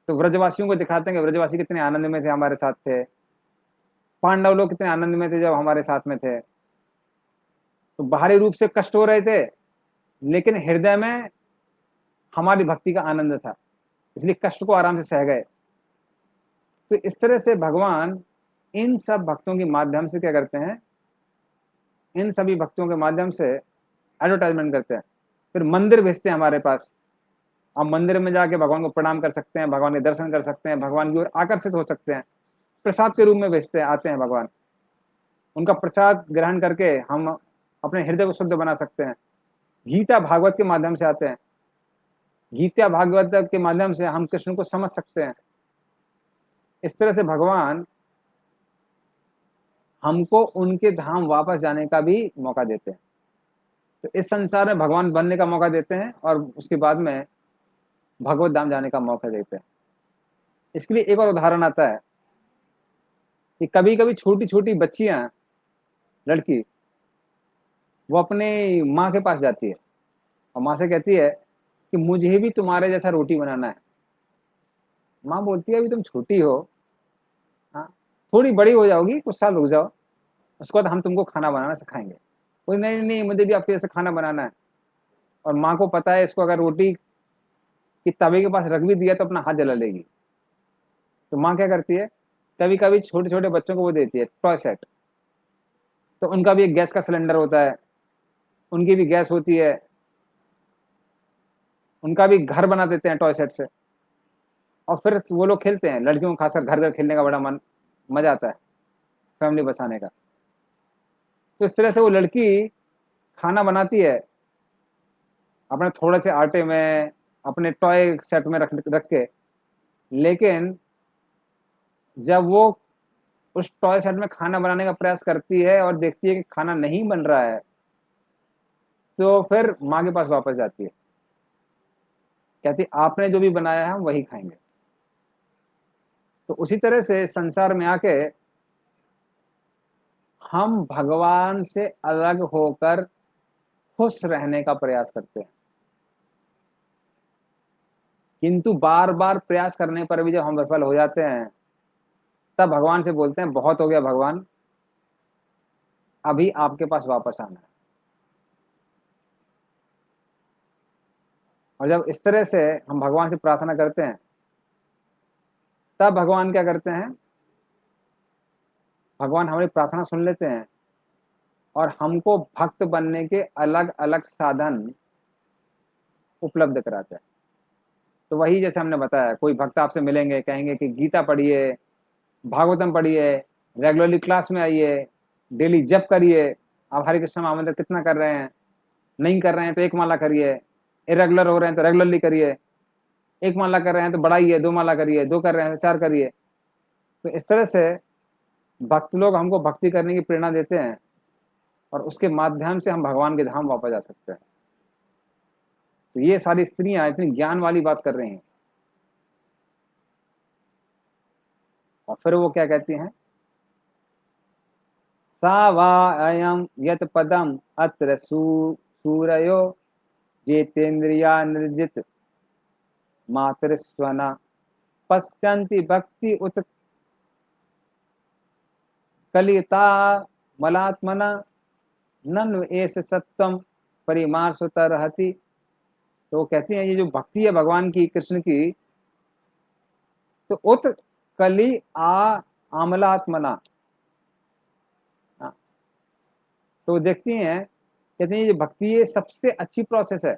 तो व्रजवासियों को दिखाते हैं कि व्रजवासी कितने आनंद में थे, हमारे साथ थे। पांडव लोग कितने आनंद में थे जब हमारे साथ में थे। तो बाहरी रूप से कष्ट हो रहे थे, लेकिन हृदय में हमारी भक्ति का आनंद था, इसलिए कष्ट को आराम से सह गए। तो इस तरह से भगवान इन सब भक्तों के माध्यम से क्या करते हैं, इन सभी भक्तों के माध्यम से एडवर्टाइजमेंट करते हैं। फिर मंदिर भेजते हैं हमारे पास। आप मंदिर में जाके भगवान को प्रणाम कर सकते हैं, भगवान के दर्शन कर सकते हैं, भगवान की ओर आकर्षित हो सकते हैं। प्रसाद के रूप में भेजते हैं, आते हैं भगवान। उनका प्रसाद ग्रहण करके हम अपने हृदय को शुद्ध बना सकते हैं। गीता भागवत के माध्यम से आते हैं। गीता भागवत के माध्यम से हम कृष्ण को समझ सकते हैं। इस तरह से भगवान हमको उनके धाम वापस जाने का भी मौका देते हैं। तो इस संसार में भगवान बनने का मौका देते हैं और उसके बाद में भगवत धाम जाने का मौका देते हैं। इसके लिए एक और उदाहरण आता है कि कभी कभी छोटी छोटी बच्चियां, लड़की, वो अपने माँ के पास जाती है और माँ से कहती है कि मुझे भी तुम्हारे जैसा रोटी बनाना है। माँ बोलती है अभी तुम छोटी हो, हाँ, थोड़ी बड़ी हो जाओगी, कुछ साल रुक जाओ, उसके बाद हम तुमको खाना बनाना सिखाएंगे। कोई नहीं नहीं, मुझे भी आपके जैसे खाना बनाना है। और माँ को पता है इसको अगर रोटी की तवे के पास रख भी दिया तो अपना हाथ जला लेगी। तो माँ क्या करती है, कभी कभी छोटे छोटे बच्चों को वो देती है टॉय सेट। तो उनका भी एक गैस का सिलेंडर होता है, उनकी भी गैस होती है, उनका भी घर बना देते हैं टॉय सेट से। और फिर वो लोग खेलते हैं, लड़कियों को खासकर घर घर खेलने का बड़ा मजा आता है, फैमिली बसाने का। तो इस तरह से वो लड़की खाना बनाती है अपने थोड़े से आटे में, अपने टॉय सेट में रख रख के। लेकिन जब वो उस टॉय सेट में खाना बनाने का प्रयास करती है और देखती है कि खाना नहीं बन रहा है, तो फिर माँ के पास वापस जाती है, कहती आपने जो भी बनाया है हम वही खाएंगे। तो उसी तरह से संसार में आके हम भगवान से अलग होकर खुश रहने का प्रयास करते हैं, किंतु बार बार प्रयास करने पर भी जब हम विफल हो जाते हैं, तब भगवान से बोलते हैं बहुत हो गया भगवान, अभी आपके पास वापस आना है। और जब इस तरह से हम भगवान से प्रार्थना करते हैं, तब भगवान क्या करते हैं, भगवान हमारी प्रार्थना सुन लेते हैं और हमको भक्त बनने के अलग अलग साधन उपलब्ध कराते हैं। तो वही जैसे हमने बताया, कोई भक्त आपसे मिलेंगे, कहेंगे कि गीता पढ़िए, भागवतम पढ़िए, रेगुलरली क्लास में आइए, डेली जप करिए। आप हरे कृष्ण महामंत्र कितना कर रहे हैं? नहीं कर रहे हैं तो एक माला करिए, इरेगुलर हो रहे हैं तो रेगुलरली करिए, एक माला कर रहे हैं तो बढ़ाइए, दो माला करिए, दो कर रहे हैं तो चार करिए। तो इस तरह से भक्त लोग हमको भक्ति करने की प्रेरणा देते हैं और उसके माध्यम से हम भगवान के धाम वापस जा सकते हैं। तो ये सारी स्त्रियां इतनी ज्ञान वाली बात कर रही हैं। और फिर वो क्या कहती हैं, सा वा अयम यत पदम अत्र सूरयो जेतेन्द्रिया निर्जित मातृस्वना पश्यन्ति भक्ति उत कलिता मलात्मना नन्व एस सत्वम परिमार्शुता रहती। तो वो कहती हैं ये जो भक्ति है भगवान की, कृष्ण की, तो उत कली आमलात्मना। हाँ, तो देखती हैं, कहती हैं ये भक्ति ये सबसे अच्छी प्रोसेस है।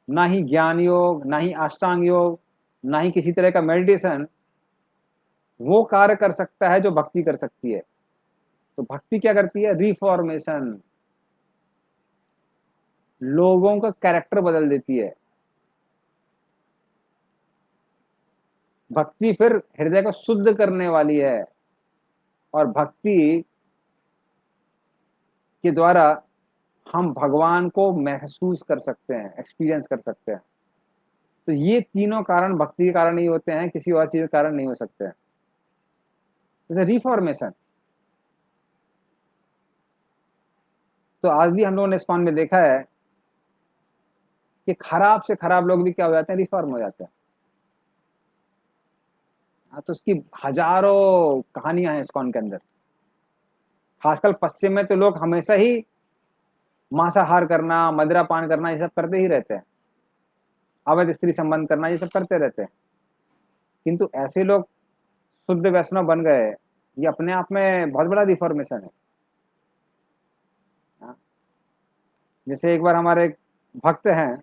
ना ही ज्ञान योग, ना ही अष्टांग योग, ना ही किसी तरह का मेडिटेशन वो कार्य कर सकता है जो भक्ति कर सकती है। तो भक्ति क्या करती है? रिफॉर्मेशन, लोगों का कैरेक्टर बदल देती है। भक्ति फिर हृदय को शुद्ध करने वाली है, और भक्ति के द्वारा हम भगवान को महसूस कर सकते हैं, एक्सपीरियंस कर सकते हैं। तो ये तीनों कारण भक्ति के कारण ही होते हैं, किसी और चीज के कारण नहीं हो सकते हैं। जैसे रिफॉर्मेशन, तो आज भी हम लोगों ने इस्कॉन में देखा है कि खराब से खराब लोग भी क्या हो जाते हैं? रिफॉर्म हो जाते हैं। हाँ, तो उसकी हजारों कहानियां हैं इस्कॉन के अंदर। खासकर पश्चिम में तो लोग हमेशा ही मांसाहार करना, मदिरा पान करना, ये सब करते ही रहते हैं, अवैध स्त्री संबंध करना, ये सब करते रहते हैं। किंतु ऐसे लोग शुद्ध वैष्णव बन गए, ये अपने आप में बहुत बड़ा रिफॉर्मेशन है। हाँ, जैसे एक बार हमारे एक भक्त हैं,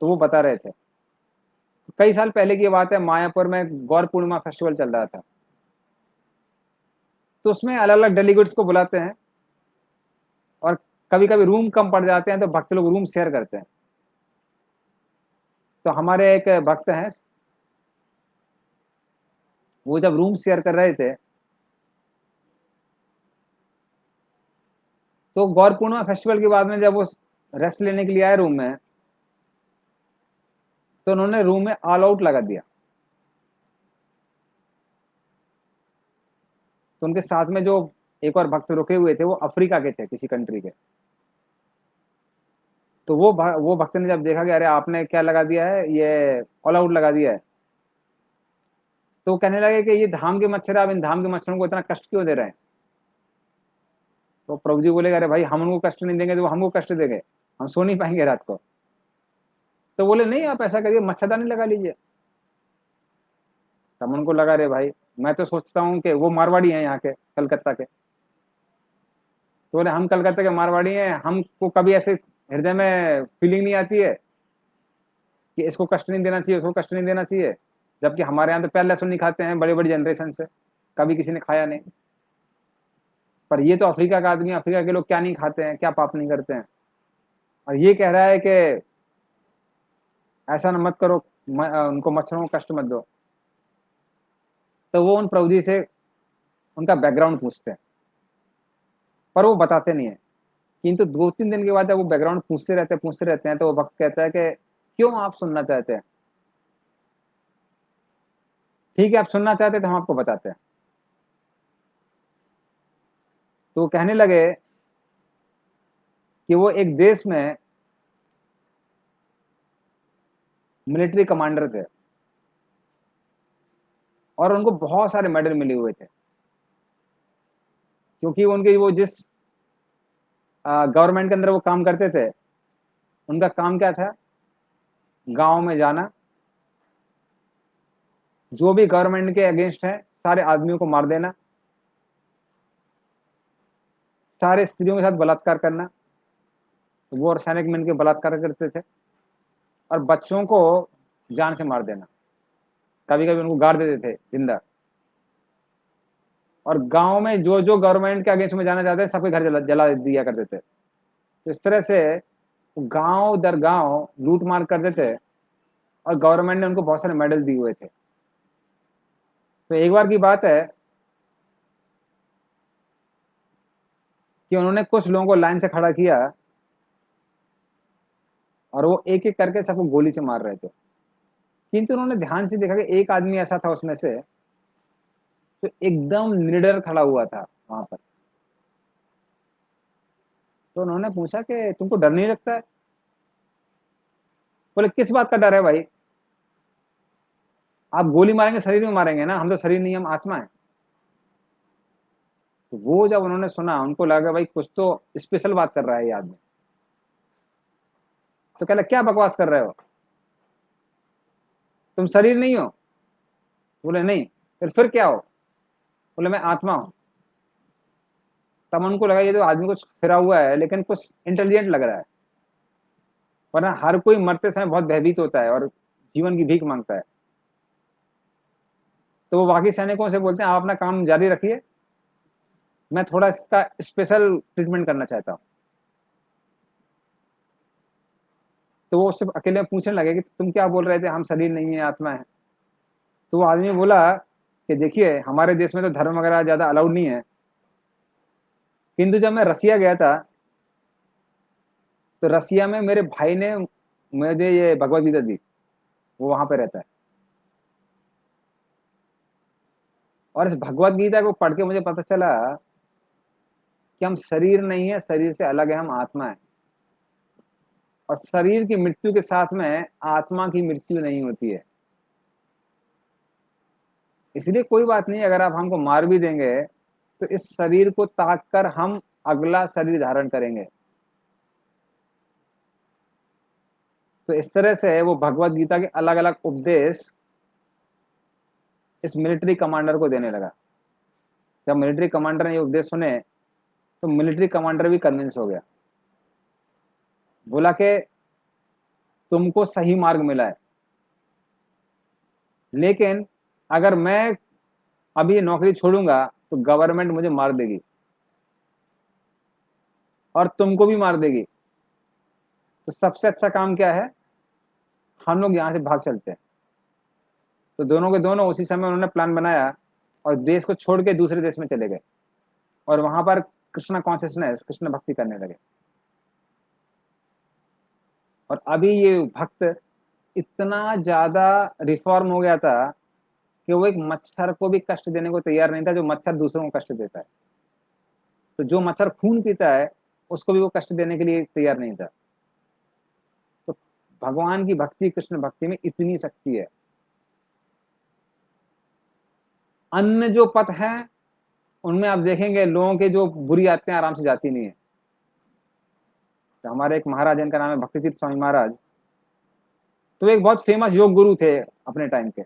तो वो बता रहे थे, कई साल पहले की बात है, मायापुर में गौर पूर्णिमा फेस्टिवल चल रहा था। तो उसमें अलग अलग डेलीगेट्स को बुलाते हैं, और कभी कभी रूम कम पड़ जाते हैं तो भक्त लोग रूम शेयर करते हैं। तो हमारे एक भक्त हैं, वो जब रूम शेयर कर रहे थे, तो गौर पूर्णिमा फेस्टिवल के बाद में जब वो रेस्ट लेने के लिए आए रूम में, तो उन्होंने रूम में ऑल आउट लगा दिया। तो उनके साथ में जो एक और भक्त रुके हुए थे, वो अफ्रीका के थे, किसी कंट्री के। तो वो भक्त ने जब देखा कि अरे आपने क्या लगा दिया है, ये ऑल आउट लगा दिया है, तो वो कहने लगे कि ये धाम के मच्छर, आप इन धाम के मच्छरों को इतना कष्ट क्यों दे रहे हैं? तो प्रभु जी बोले, अरे भाई हम उनको कष्ट नहीं देंगे तो वो हमको कष्ट देंगे, हम सो नहीं पाएंगे रात को। तो बोले नहीं, आप ऐसा करिए, मच्छरदानी लगा लीजिए। तब उनको लगा, रे भाई मैं तो सोचता हूँ कि वो मारवाड़ी हैं यहाँ के, कलकत्ता के। तो बोले हम कलकत्ता के मारवाड़ी हैं, हमको कभी ऐसे हृदय में फीलिंग नहीं आती है कि इसको कष्ट नहीं देना चाहिए, उसको कष्ट नहीं देना चाहिए, जबकि हमारे यहाँ तो प्याज लहसुन नहीं खाते हैं बड़ी बड़ी जनरेशन से, कभी किसी ने खाया नहीं। पर ये तो अफ्रीका का आदमी, अफ्रीका के लोग क्या नहीं खाते हैं, क्या पाप नहीं करते हैं, और ये कह रहा है कि ऐसा न मत करो, उनको मच्छरों को कष्ट मत दो। तो वो उन प्रभु जी से उनका बैकग्राउंड पूछते हैं, पर वो बताते नहीं है। किंतु 2-3 दिन के बाद जब वो बैकग्राउंड पूछते रहते हैं, तो वो भक्त कहता है कि क्यों आप सुनना चाहते हैं? ठीक है, आप सुनना चाहते हैं तो हम आपको बताते हैं। तो वो कहने लगे कि वो एक देश में मिलिट्री कमांडर थे, और उनको बहुत सारे मेडल मिले हुए थे, क्योंकि उनके वो जिस गवर्नमेंट के अंदर वो काम करते थे, उनका काम क्या था? गांव में जाना, जो भी गवर्नमेंट के अगेंस्ट है सारे आदमियों को मार देना, सारे स्त्रियों के साथ बलात्कार करना। वो और सैनिक मिलकर बलात्कार करते थे, और बच्चों को जान से मार देना, कभी कभी उनको गाड़ देते थे जिंदा। और गांव में जो जो गवर्नमेंट के अगेंस्ट में जाना चाहते थे, सबके घर जला दिया करते थे। तो इस तरह से गांव दर गांव लूट मार करते थे, और गवर्नमेंट ने उनको बहुत सारे मेडल दिए हुए थे। तो एक बार की बात है कि उन्होंने कुछ लोगों को लाइन से खड़ा किया, और वो एक एक करके सबको गोली से मार रहे थे। किंतु उन्होंने ध्यान से देखा कि एक आदमी ऐसा था उसमें से, तो एकदम निडर खड़ा हुआ था वहां पर। तो उन्होंने पूछा कि तुमको डर नहीं लगता है? बोले किस बात का डर है भाई? आप गोली मारेंगे शरीर में मारेंगे ना, हम तो शरीर नहीं, हम आत्मा है। तो वो जब उन्होंने सुना, उनको लगा भाई कुछ तो स्पेशल बात कर रहा है ये आदमी। तो कहला क्या बकवास कर रहे हो, तुम शरीर नहीं हो? बोले नहीं। फिर क्या हो? बोले मैं आत्मा हूं। तब उनको लगा ये तो आदमी कुछ फिरा हुआ है, लेकिन कुछ इंटेलिजेंट लग रहा है, वरना हर कोई मरते समय बहुत भयभीत होता है और जीवन की भीख मांगता है। तो वो बाकी सैनिकों से बोलते हैं आप अपना काम जारी रखिए, मैं थोड़ा इसका स्पेशल ट्रीटमेंट करना चाहता हूँ। तो वो उससे अकेले में पूछने लगे कि तुम क्या बोल रहे थे, हम शरीर नहीं है आत्मा है। तो वो आदमी बोला कि देखिए हमारे देश में तो धर्म वगैरह ज्यादा अलाउड नहीं है, किंतु जब मैं रसिया गया था तो रसिया में मेरे भाई ने मुझे ये भगवत गीता दी। वो वहां पे रहता है, और इस भगवत गीता को पढ़ के मुझे पता चला कि हम शरीर नहीं है, शरीर से अलग है, हम आत्मा है। और शरीर की मृत्यु के साथ में आत्मा की मृत्यु नहीं होती है। इसलिए कोई बात नहीं, अगर आप हमको मार भी देंगे तो इस शरीर को त्याग कर हम अगला शरीर धारण करेंगे। तो इस तरह से वो भगवत गीता के अलग अलग उपदेश इस मिलिट्री कमांडर को देने लगा। जब मिलिट्री कमांडर ने ये उपदेश सुने तो मिलिट्री कमांडर भी कन्विंस हो गया। बोला कि तुमको सही मार्ग मिला है, लेकिन अगर मैं अभी ये नौकरी छोड़ूंगा तो गवर्नमेंट मुझे मार देगी और तुमको भी मार देगी। तो सबसे अच्छा काम क्या है, हम लोग यहाँ से भाग चलते हैं। तो दोनों के दोनों उसी समय उन्होंने प्लान बनाया और देश को छोड़ के दूसरे देश में चले गए, और वहां पर कृष्णा कॉन्शियसनेस, कृष्ण भक्ति करने लगे। और अभी ये भक्त इतना ज्यादा रिफॉर्म हो गया था कि वो एक मच्छर को भी कष्ट देने को तैयार नहीं था, जो मच्छर दूसरों को कष्ट देता है। तो जो मच्छर खून पीता है उसको भी वो कष्ट देने के लिए तैयार नहीं था। तो भगवान की भक्ति, कृष्ण भक्ति में इतनी शक्ति है। अन्य जो पथ है उनमें आप देखेंगे लोगों के जो बुरी आदतें आराम से जाती नहीं है। तो हमारे एक महाराज, इनका नाम है भक्ति तीर्थ स्वामी महाराज। तो एक बहुत फेमस योग गुरु थे अपने टाइम के।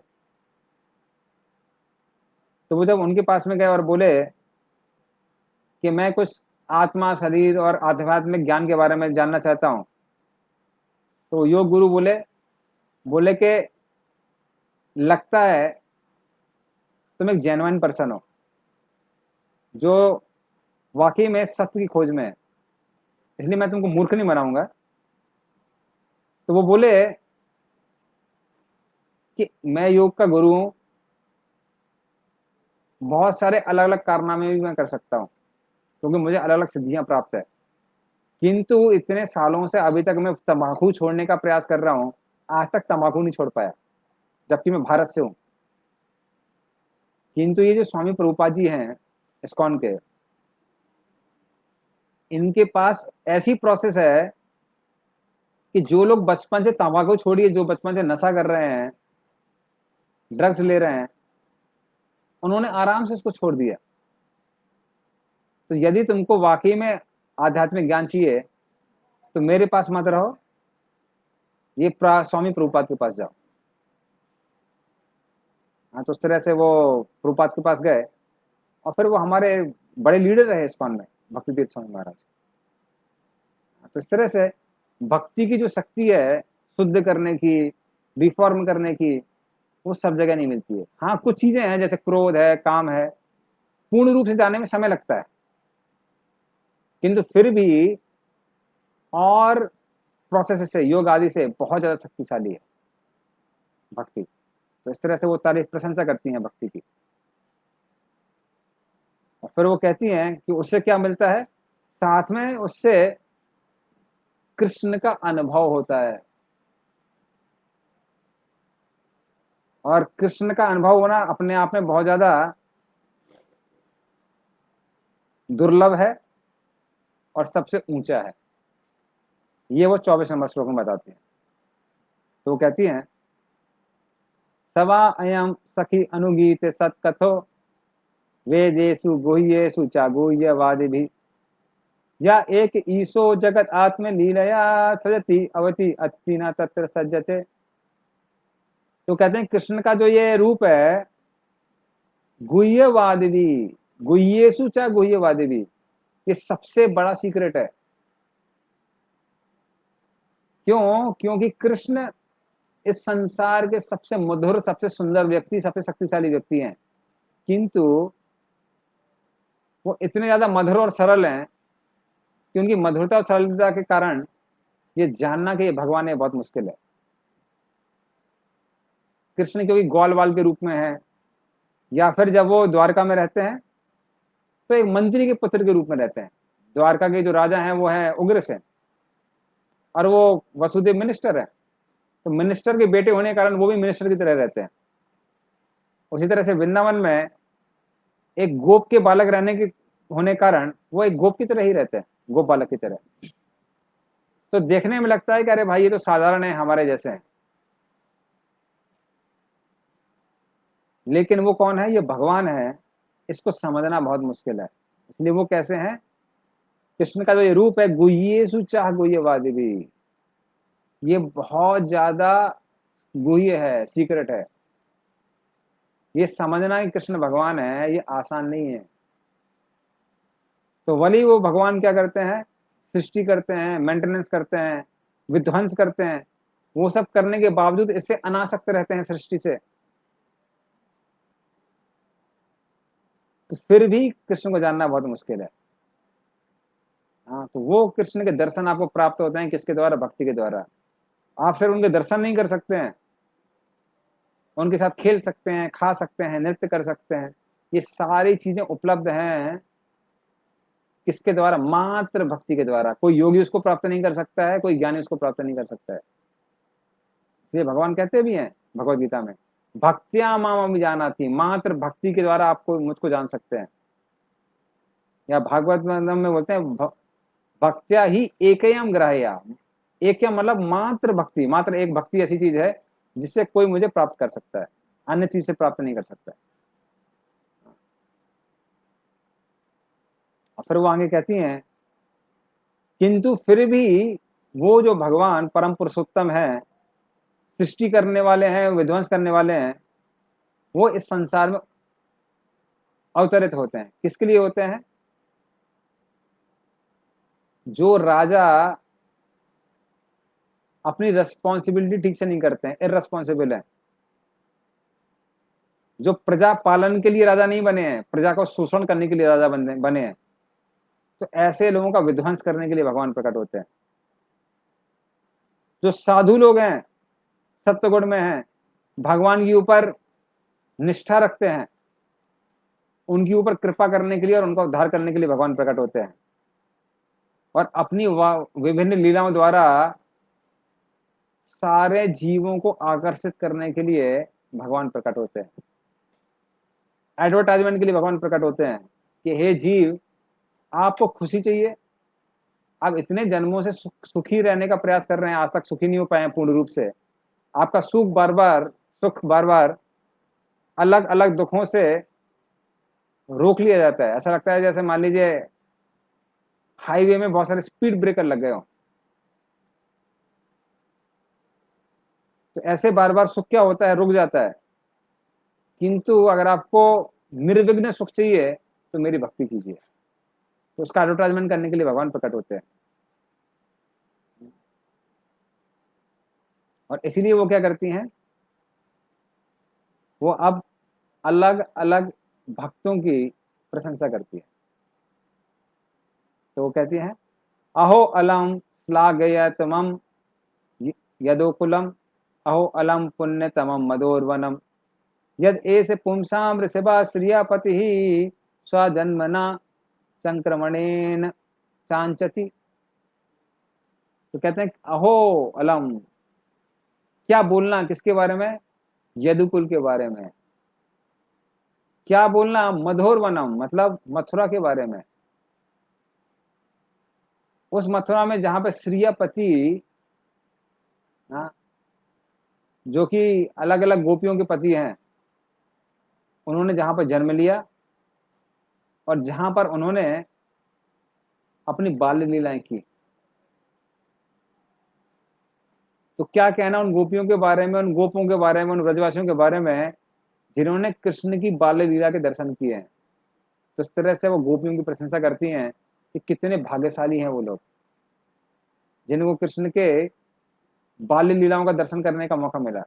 तो वो जब उनके पास में गए और बोले कि मैं कुछ आत्मा, शरीर और आध्यात्मिक ज्ञान के बारे में जानना चाहता हूं, तो योग गुरु बोले बोले कि लगता है तुम एक जेन्युइन पर्सन हो, जो वाकई में सत्य की खोज में है, इसलिए मैं तुमको मूर्ख नहीं बनाऊंगा। तो वो बोले कि मैं योग का गुरु हूं, बहुत सारे अलग अलग कारनामे भी मैं कर सकता हूँ, क्योंकि मुझे अलग अलग सिद्धियां प्राप्त है, किंतु इतने सालों से अभी तक मैं तंबाकू छोड़ने का प्रयास कर रहा हूँ, आज तक तंबाकू नहीं छोड़ पाया, जबकि मैं भारत से हूँ। किंतु ये जो स्वामी प्रभुपाद जी हैं इस्कॉन के, इनके पास ऐसी प्रोसेस है कि जो लोग बचपन से तंबाकू छोड़िए, जो बचपन से नशा कर रहे हैं, ड्रग्स ले रहे हैं, उन्होंने आराम से इसको छोड़ दिया। तो यदि तुमको वाकई में आध्यात्मिक ज्ञान चाहिए तो मेरे पास मत रहो, ये स्वामी प्रभुपाद के पास जाओ। हाँ, तो उस तरह से वो प्रभुपाद के पास गए, और फिर वो हमारे बड़े लीडर रहे इस्कॉन में, भक्ति तीर्थ स्वामी महाराज। तो इस तरह से भक्ति की जो शक्ति है शुद्ध करने की, रिफॉर्म करने की, वो सब जगह नहीं मिलती है। हाँ, कुछ चीजें हैं जैसे क्रोध है, काम है, पूर्ण रूप से जाने में समय लगता है, किंतु फिर भी और प्रोसेस से, योग आदि से बहुत ज्यादा शक्तिशाली है भक्ति। तो इस तरह से वो तारीफ, प्रशंसा करती हैं भक्ति की। और फिर वो कहती हैं कि उससे क्या मिलता है, साथ में उससे कृष्ण का अनुभव होता है। और कृष्ण का अनुभव होना अपने आप में बहुत ज्यादा दुर्लभ है और सबसे ऊंचा है। ये वो 24 नंबर श्लोक में बताती हैं। तो वो कहती हैं, सवा अयम सखी अनुगीत सत्कथो वेदेषु गुह्येषु चा गुह्यवादि भी, या एक ईशो जगत आत्म लीलया सजति अवति अति न तत्र सज्जते। तो कहते हैं कृष्ण का जो ये रूप है, गुह्यवादिवी, गुह्येषु चा गुह्यवादिवी, ये सबसे बड़ा सीक्रेट है। क्यों? क्योंकि कृष्ण इस संसार के सबसे मधुर, सबसे सुंदर व्यक्ति, सबसे शक्तिशाली व्यक्ति हैं, किंतु वो इतने ज्यादा मधुर और सरल हैं कि उनकी मधुरता और सरलता के कारण ये जानना कि ये भगवान है बहुत मुश्किल है। कृष्ण क्योंकि ग्वाल बाल के रूप में है, या फिर जब वो द्वारका में रहते हैं तो एक मंत्री के पुत्र के रूप में रहते हैं। द्वारका के जो राजा हैं वो है उग्रसेन, और वो वसुदेव मिनिस्टर है, तो मिनिस्टर के बेटे होने के कारण वो भी मिनिस्टर की तरह रहते हैं। उसी तरह से वृंदावन में एक गोप के बालक रहने के होने के कारण वो एक गोप की तरह ही रहते हैं, गोप बालक की तरह। तो देखने में लगता है कि अरे भाई ये तो साधारण है, हमारे जैसे हैं, लेकिन वो कौन है? ये भगवान है। इसको समझना बहुत मुश्किल है। इसलिए वो कैसे हैं? कृष्ण का जो ये रूप है, गुह्येषु चाह गुह्यवादी भी, ये बहुत ज्यादा गुह्य है, सीक्रेट है। ये समझना कि कृष्ण भगवान है ये आसान नहीं है। तो वली वो भगवान क्या करते हैं? सृष्टि करते हैं, मेंटेनेंस करते हैं, विध्वंस करते हैं। वो सब करने के बावजूद इससे अनासक्त रहते हैं सृष्टि से। तो फिर भी कृष्ण को जानना बहुत मुश्किल है। हाँ, तो वो कृष्ण के दर्शन आपको प्राप्त होते हैं किसके द्वारा? भक्ति के द्वारा। आप सिर्फ उनके दर्शन नहीं कर सकते हैं, उनके साथ खेल सकते हैं, खा सकते हैं, नृत्य कर सकते हैं। ये सारी चीजें उपलब्ध हैं किसके द्वारा? मात्र भक्ति के द्वारा। कोई योगी उसको प्राप्त नहीं कर सकता है, कोई ज्ञानी उसको प्राप्त नहीं कर सकता है। ये भगवान कहते भी हैं भगवत गीता में, भक्त्या माम अभी जाना थी, मात्र भक्ति के द्वारा आपको मुझको जान सकते हैं। या भागवत में बोलते हैं भक्त्या ही एकयम ग्राह्या। एकयम मतलब मात्र भक्ति, मात्र एक भक्ति ऐसी चीज है जिससे कोई मुझे प्राप्त कर सकता है, अन्य चीज से प्राप्त नहीं कर सकता है। और फिर वो आगे कहती हैं, किंतु फिर भी वो जो भगवान परम पुरुषोत्तम है, सृष्टि करने वाले हैं, विध्वंस करने वाले हैं, वो इस संसार में अवतरित होते हैं। किसके लिए होते हैं? जो राजा अपनी रेस्पॉन्सिबिलिटी ठीक से नहीं करते हैं, इररेस्पॉन्सिबल है, जो प्रजा पालन के लिए राजा नहीं बने हैं, प्रजा को शोषण करने के लिए राजा बने हैं, तो ऐसे लोगों का विध्वंस करने के लिए भगवान प्रकट होते हैं। जो साधु लोग हैं, सत्वगुण में हैं, भगवान के ऊपर निष्ठा रखते हैं, उनके ऊपर कृपा करने के लिए और उनका उद्धार करने के लिए भगवान प्रकट होते हैं। और अपनी विभिन्न लीलाओं द्वारा सारे जीवों को आकर्षित करने के लिए भगवान प्रकट होते हैं। एडवर्टाइजमेंट के लिए भगवान प्रकट होते हैं कि हे जीव, आपको खुशी चाहिए, आप इतने जन्मों से सुखी रहने का प्रयास कर रहे हैं, आज तक सुखी नहीं हो पाए पूर्ण रूप से। आपका सुख बार बार अलग अलग दुखों से रोक लिया जाता है। ऐसा लगता है जैसे मान लीजिए हाईवे में बहुत सारे स्पीड ब्रेकर लग गए हो। तो ऐसे बार बार सुख क्या होता है? रुक जाता है। किंतु अगर आपको निर्विघ्न सुख चाहिए तो मेरी भक्ति कीजिए। तो उसका एडवर्टाइजमेंट करने के लिए भगवान प्रकट होते हैं। और इसीलिए वो क्या करती हैं? वो अब अलग अलग भक्तों की प्रशंसा करती है। तो वो कहती है, अहो अलम श्लाघयतमं यदोकुलम, अहो अलम पुण्यतमं मदोर्वनम, यद एष पुंसाम ऋषभा श्रियापति स्वजन्मना संक्रमणेन चांचति। तो कहते हैं अहो अलम, क्या बोलना किसके बारे में? यदुकुल के बारे में। क्या बोलना? मधुर वनम मतलब मथुरा के बारे में। उस मथुरा में जहां पे श्रियापति, हाँ, जो कि अलग अलग गोपियों के पति हैं, उन्होंने जहां पर जन्म लिया और जहां पर उन्होंने अपनी बाल्य लीलाएं की। तो क्या कहना उन गोपियों के बारे में, उन गोपों के बारे में, उन ब्रजवासियों के बारे में जिन्होंने कृष्ण की बाल्य लीला के दर्शन किए हैं। तो इस तरह से वो गोपियों की प्रशंसा करती हैं कि कितने भाग्यशाली हैं वो लोग जिनको कृष्ण के बाल्य लीलाओं का दर्शन करने का मौका मिला।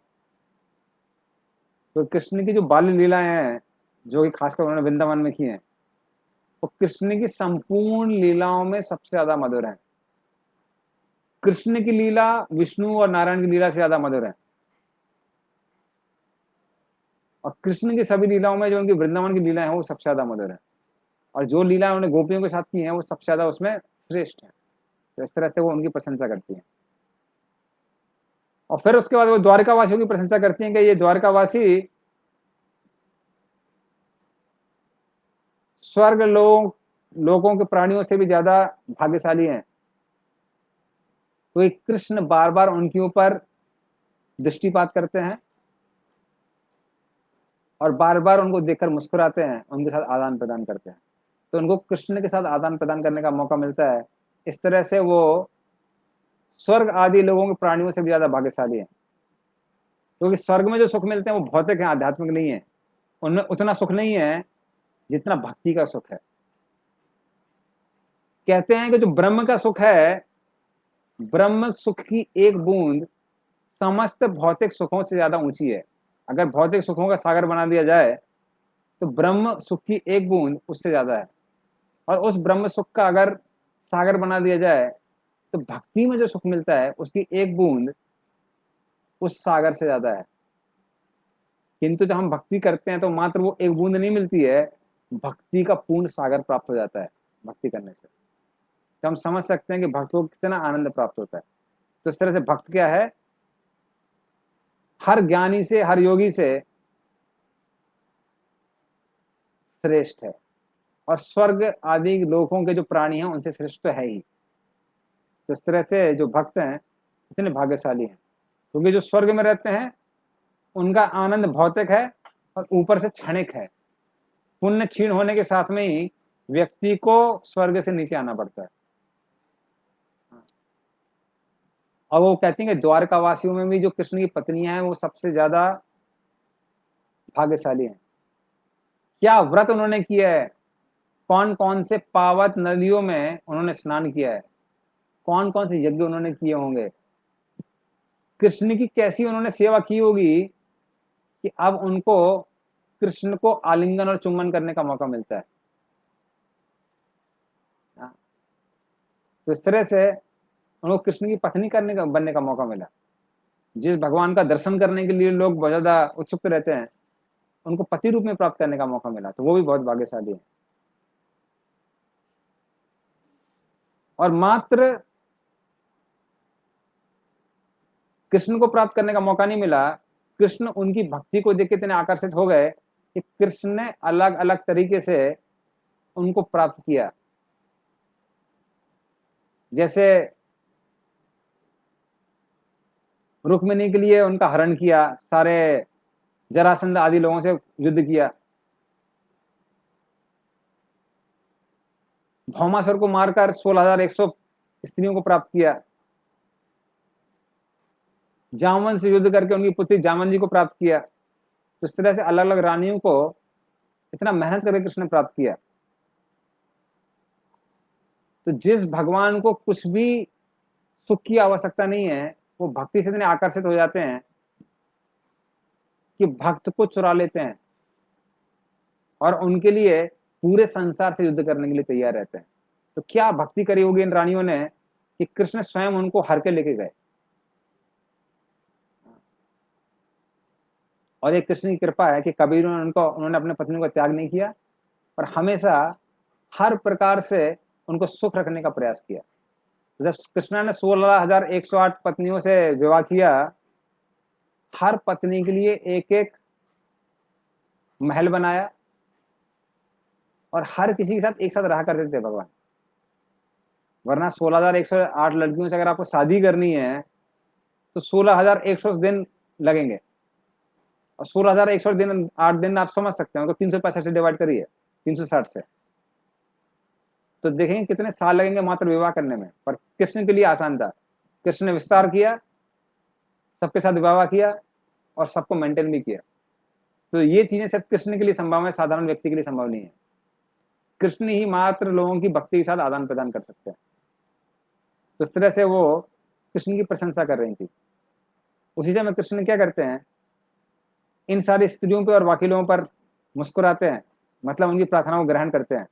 तो कृष्ण की जो बाल्य लीलाएं हैं, जो कि खासकर उन्होंने वृंदावन में की हैं, वो कृष्ण की संपूर्ण लीलाओं में सबसे ज्यादा मधुर है। कृष्ण की लीला विष्णु और नारायण की लीला से ज्यादा मधुर है। और कृष्ण की सभी लीलाओं में जो उनकी वृंदावन की लीला है वो सबसे ज्यादा मधुर है। और जो लीला उन्होंने गोपियों के साथ की है वो सबसे ज्यादा उसमें श्रेष्ठ है। तो इस तरह से वो उनकी प्रशंसा करती है। और फिर उसके बाद वो द्वारकावासियों की प्रशंसा करती हैं कि ये द्वारकावासी स्वर्ग लोगों के प्राणियों से भी ज्यादा भाग्यशाली हैं। तो एक कृष्ण बार बार उनके ऊपर दृष्टिपात करते हैं और बार बार उनको देखकर मुस्कुराते हैं, उनके साथ आदान प्रदान करते हैं। तो उनको कृष्ण के साथ आदान प्रदान करने का मौका मिलता है। इस तरह से वो स्वर्ग आदि लोगों के प्राणियों से भी ज्यादा भाग्यशाली है। क्योंकि स्वर्ग में जो सुख मिलते हैं वो भौतिक है, आध्यात्मिक नहीं है। उनमें उतना सुख नहीं है जितना भक्ति का सुख है। कहते हैं कि जो ब्रह्म का सुख है, ब्रह्म सुख की एक बूंद समस्त भौतिक सुखों से ज्यादा ऊंची है। अगर भौतिक सुखों का सागर बना दिया जाए तो ब्रह्म सुख की एक बूंद उससे ज्यादा है। और उस ब्रह्म सुख का अगर सागर बना दिया जाए तो भक्ति में जो सुख मिलता है उसकी एक बूंद उस सागर से ज्यादा है। किंतु जब हम भक्ति करते हैं तो मात्र वो एक बूंद नहीं मिलती है, भक्ति का पूर्ण सागर प्राप्त हो जाता है भक्ति करने से। तो हम समझ सकते हैं कि भक्त को कितना आनंद प्राप्त होता है। तो इस तरह से भक्त क्या है, हर ज्ञानी से, हर योगी से श्रेष्ठ है। और स्वर्ग आदि लोगों के जो प्राणी हैं उनसे श्रेष्ठ तो है ही। तो इस तरह से जो भक्त हैं इतने भाग्यशाली हैं, क्योंकि जो स्वर्ग में रहते हैं उनका आनंद भौतिक है और ऊपर से क्षणिक है। पुण्य क्षीण होने के साथ में ही व्यक्ति को स्वर्ग से नीचे आना पड़ता है। और वो कहती हैं कि द्वारका वासियों में भी जो कृष्ण की पत्नियां हैं वो सबसे ज्यादा भाग्यशाली हैं। क्या व्रत उन्होंने किया है, कौन कौन से पावत नदियों में उन्होंने स्नान किया है, कौन कौन से यज्ञ उन्होंने किए होंगे, कृष्ण की कैसी उन्होंने सेवा की होगी कि अब उनको कृष्ण को आलिंगन और चुम्बन करने का मौका मिलता है। तो इस तरह से उनको कृष्ण की पत्नी बनने का मौका मिला। जिस भगवान का दर्शन करने के लिए लोग बहुत ज्यादा उत्सुक रहते हैं, उनको पति रूप में प्राप्त करने का मौका मिला, तो वो भी बहुत भाग्यशाली है। और मात्र कृष्ण को प्राप्त करने का मौका नहीं मिला, कृष्ण उनकी भक्ति को देख के इतने आकर्षित हो गए कि कृष्ण ने अलग अलग तरीके से उनको प्राप्त किया। जैसे रुक्मिणी के लिए उनका हरण किया, सारे जरासंध आदि लोगों से युद्ध किया, भौमासुर को मारकर 16,100 स्त्रियों को प्राप्त किया, जामवन से युद्ध करके उनकी पुत्री जामवन जी को प्राप्त किया। तो इस तरह से अलग अलग रानियों को इतना मेहनत करके कृष्ण ने प्राप्त किया। तो जिस भगवान को कुछ भी सुख की आवश्यकता नहीं है, वो भक्ति से इतने आकर्षित हो जाते हैं कि भक्त को चुरा लेते हैं और उनके लिए पूरे संसार से युद्ध करने के लिए तैयार रहते हैं। तो क्या भक्ति करी होगी इन रानियों ने कि कृष्ण स्वयं उनको हर के लेके गए। और ये कृष्ण की कृपा है कि कभी उन्होंने अपने पत्नी को त्याग नहीं किया और हमेशा हर प्रकार से उनको सुख रखने का प्रयास किया। तो जब कृष्ण ने 16,108 पत्नियों से विवाह किया, हर पत्नी के लिए एक एक महल बनाया और हर किसी के साथ एक साथ रहा करते थे भगवान। वरना 16,108 लड़कियों से अगर आपको शादी करनी है तो 16,100 दिन लगेंगे। और 16,100 दिन 8 दिन आप समझ सकते हैं, तो 365 से डिवाइड करिए 360 से, तो देखेंगे कितने साल लगेंगे मात्र विवाह करने में। पर कृष्ण के लिए आसान था, कृष्ण ने विस्तार किया, सबके साथ विवाह किया और सबको मेंटेन भी किया। तो ये चीजें सिर्फ कृष्ण के लिए संभव है, साधारण व्यक्ति के लिए संभव नहीं है। कृष्ण ही मात्र लोगों की भक्ति के साथ आदान प्रदान कर सकते हैं। तो इस तरह से वो कृष्ण की प्रशंसा कर रही थी। उसी समय कृष्ण क्या करते हैं, इन सारी स्त्रियों पर और वकीलों पर मुस्कुराते हैं, मतलब उनकी प्रार्थनाओं को ग्रहण करते हैं।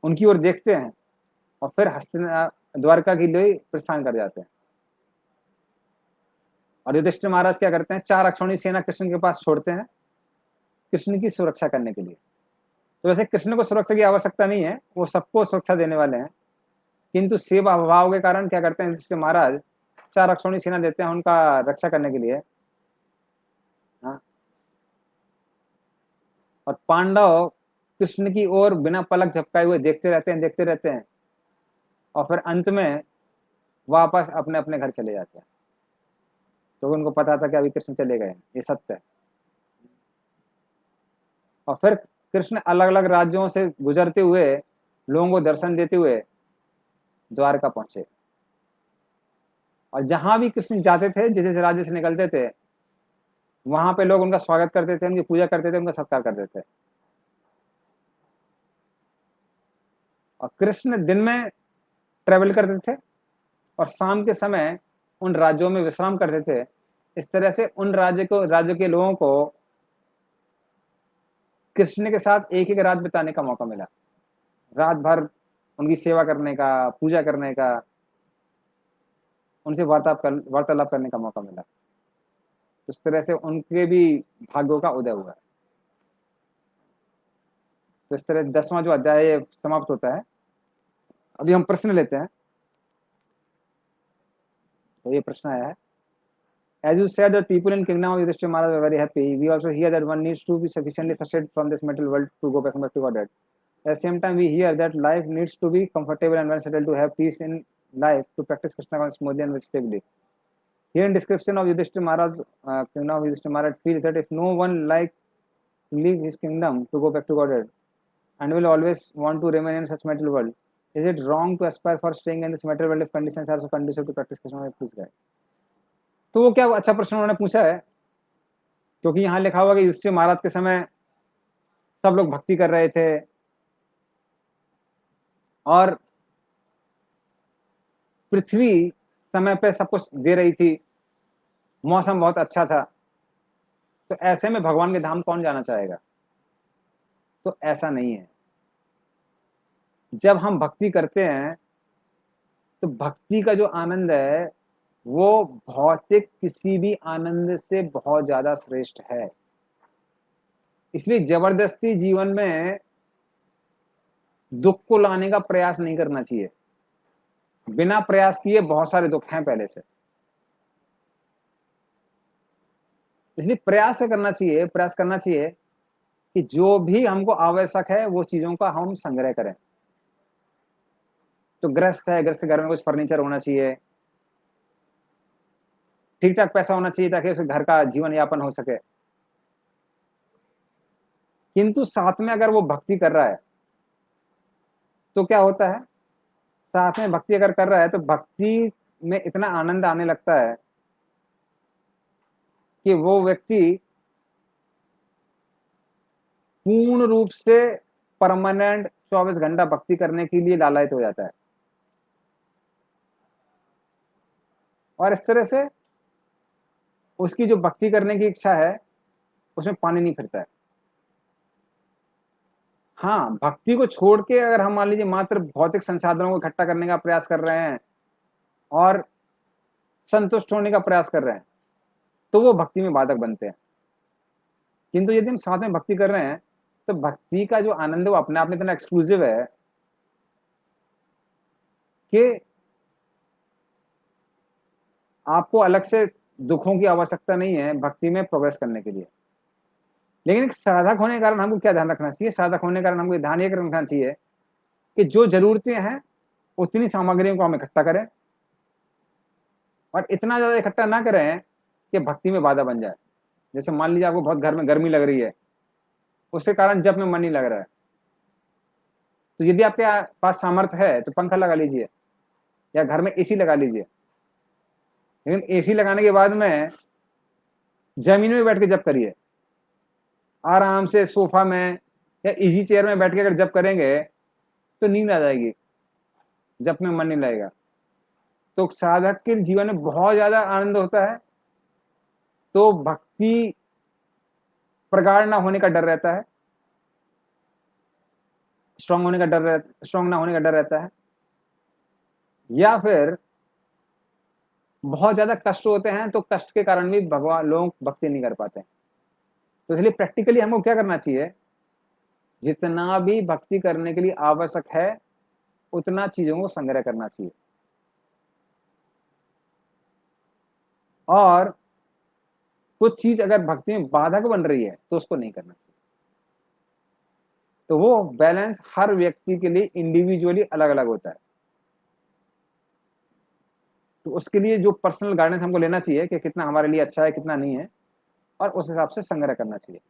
उनकी ओर देखते हैं और फिर द्वारका के लिए प्रस्थान कर जाते हैं। और युधिष्ठिर महाराज क्या करते हैं, 4 अक्षौणी सेना कृष्ण के पास छोड़ते हैं कृष्ण की सुरक्षा करने के लिए। तो वैसे कृष्ण को सुरक्षा की आवश्यकता नहीं है, वो सबको सुरक्षा देने वाले हैं, किंतु सेवा भाव के कारण क्या करते हैं युधिष्ठिर महाराज, 4 अक्षौणी सेना देते हैं उनका रक्षा करने के लिए। हाँ। और पांडव कृष्ण की ओर बिना पलक झपकाए हुए देखते रहते हैं और फिर अंत में वापस अपने अपने घर चले जाते हैं, क्योंकि उनको पता था कि अभी कृष्ण चले गए, ये सत्य है। और फिर कृष्ण अलग अलग राज्यों से गुजरते हुए लोगों को दर्शन देते हुए द्वारका पहुंचे। और जहां भी कृष्ण जाते थे, जिस जिस राज्य से निकलते थे, वहां पे लोग उनका स्वागत करते थे, उनकी पूजा करते थे, उनका सत्कार करते थे। और कृष्ण दिन में ट्रेवल करते थे और शाम के समय उन राज्यों में विश्राम करते थे। इस तरह से उन राज्य के लोगों को कृष्ण के साथ एक एक रात बिताने का मौका मिला, रात भर उनकी सेवा करने का, पूजा करने का, उनसे वार्तालाप करने का मौका मिला। इस तरह से उनके भी भाग्यों का उदय हुआ। तो इस तरह 10वां जो अध्याय है समाप्त होता है। अभी हम प्रश्न लेते हैं। तो ये प्रश्न आया है, as you said that people in kingdom of Yudhishthira Maharaj were very happy, we also hear that one needs to be sufficiently frustrated from this material world to go back to Godhead. At the same time, we hear that life needs to be comfortable and well settled to have peace in life, to practice Krishna consciousness smoothly and stably. Here in description of Yudhishthira Maharaj, kingdom of Yudhishthira Maharaj feels that if no one like to leave his kingdom to go back to Godhead and will always want to remain in such material world, is it wrong to aspire for staying in this material world if conditions are so conducive to practice Krishna? Please guide. तो वो क्या अच्छा प्रश्न उन्होंने पूछा है, क्योंकि यहाँ लिखा हुआ कि युधिष्ठिर महाराज के समय सब लोग भक्ति कर रहे थे और पृथ्वी समय पे सब कुछ दे रही थी, मौसम बहुत अच्छा था, तो ऐसे में भगवान के धाम कौन जाना चाहेगा। तो ऐसा नहीं है। जब हम भक्ति करते हैं तो भक्ति का जो आनंद है वो भौतिक किसी भी आनंद से बहुत ज्यादा श्रेष्ठ है। इसलिए जबरदस्ती जीवन में दुख को लाने का प्रयास नहीं करना चाहिए। बिना प्रयास किए बहुत सारे दुख हैं पहले से, इसलिए प्रयास करना चाहिए कि जो भी हमको आवश्यक है वो चीजों का हम संग्रह करें। तो गृहस्थ है, गृहस्थ घर में कुछ फर्नीचर होना चाहिए, ठीक ठाक पैसा होना चाहिए ताकि उसे घर का जीवन यापन हो सके। किंतु साथ में अगर वो भक्ति कर रहा है तो क्या होता है, साथ में भक्ति अगर कर रहा है तो भक्ति में इतना आनंद आने लगता है कि वो व्यक्ति पूर्ण रूप से परमानेंट 24 घंटा भक्ति करने के लिए लालायित हो जाता है। और इस तरह से उसकी जो भक्ति करने की इच्छा है उसमें पानी नहीं फिरता है। हाँ, भक्ति को छोड़ के अगर हम मान लीजिए मात्र भौतिक संसाधनों को इकट्ठा करने का प्रयास कर रहे हैं और संतुष्ट होने का प्रयास कर रहे हैं तो वो भक्ति में बाधक बनते हैं। किंतु यदि हम साथ में भक्ति कर रहे हैं तो भक्ति का जो आनंद है वो अपने आप में इतना एक्सक्लूसिव है कि आपको अलग से दुखों की आवश्यकता नहीं है भक्ति में प्रोग्रेस करने के लिए। लेकिन एक साधक होने के कारण हमको क्या ध्यान रखना चाहिए, साधक होने के कारण हमको ध्यान ये रखना चाहिए कि जो जरूरतें हैं उतनी सामग्रियों को हम इकट्ठा करें और इतना ज्यादा इकट्ठा ना करें कि भक्ति में बाधा बन जाए। जैसे मान लीजिए आपको बहुत घर में गर्मी लग रही है, उसके कारण जप में मन नहीं लग रहा है, तो यदि आपके पास सामर्थ्य है तो पंखा लगा लीजिए या घर में एसी लगा लीजिए। लेकिन एसी लगाने के बाद में जमीन में बैठ के जप करिए, आराम से सोफा में या इजी चेयर में बैठ के अगर जप करेंगे तो नींद आ जाएगी, जप में मन नहीं लगेगा। तो साधक के जीवन में बहुत ज्यादा आनंद होता है, तो भक्ति प्रगाढ़ ना होने का डर रहता है। स्ट्रांग होने का डर, स्ट्रांग ना होने का डर रहता है, या फिर बहुत ज्यादा कष्ट होते हैं तो कष्ट के कारण भी भगवान लोग भक्ति नहीं कर पाते हैं। तो इसलिए प्रैक्टिकली हमको क्या करना चाहिए, जितना भी भक्ति करने के लिए आवश्यक है उतना चीजों को संग्रह करना चाहिए, और कुछ चीज अगर भक्ति में बाधक बन रही है तो उसको नहीं करना चाहिए। तो वो बैलेंस हर व्यक्ति के लिए इंडिविजुअली अलग अलग होता है। तो उसके लिए जो पर्सनल गाइडेंस हमको लेना चाहिए कि कितना हमारे लिए अच्छा है कितना नहीं है, और उस हिसाब से संग्रह करना चाहिए।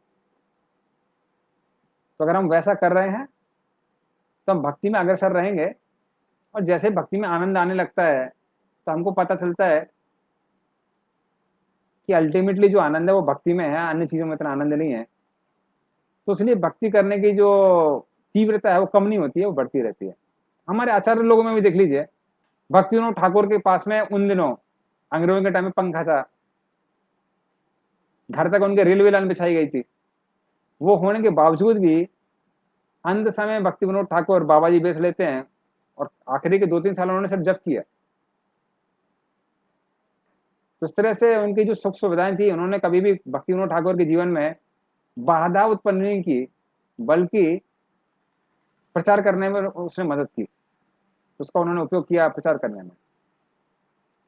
तो अगर हम वैसा कर रहे हैं तो हम भक्ति में अग्रसर रहेंगे, और जैसे भक्ति में आनंद आने लगता है तो हमको पता चलता है कि अल्टीमेटली जो आनंद है वो भक्ति में है, अन्य चीजों में इतना आनंद नहीं है। तो इसलिए भक्ति करने की जो तीव्रता है वो कम नहीं होती है, वो बढ़ती रहती है। हमारे आचार्य लोगों में भी देख लीजिए, भक्ति विनोद ठाकुर के पास में उन दिनों अंग्रेजों के टाइम में पंखा था, घर तक उनके रेलवे लाइन बिछाई गई थी, वो होने के बावजूद भी अंत समय भक्ति विनोद ठाकुर बाबा जी बेच लेते हैं, और आखिरी के 2-3 साल उन्होंने सिर्फ जप किया। तो इस तरह से उनकी जो सुख सुविधाएं थी, उन्होंने कभी भी भक्ति विनोद ठाकुर के जीवन में बाधा उत्पन्न नहीं की, बल्कि प्रचार करने में उसने मदद की। उसका उन्होंने उपयोग किया प्रचार करने में।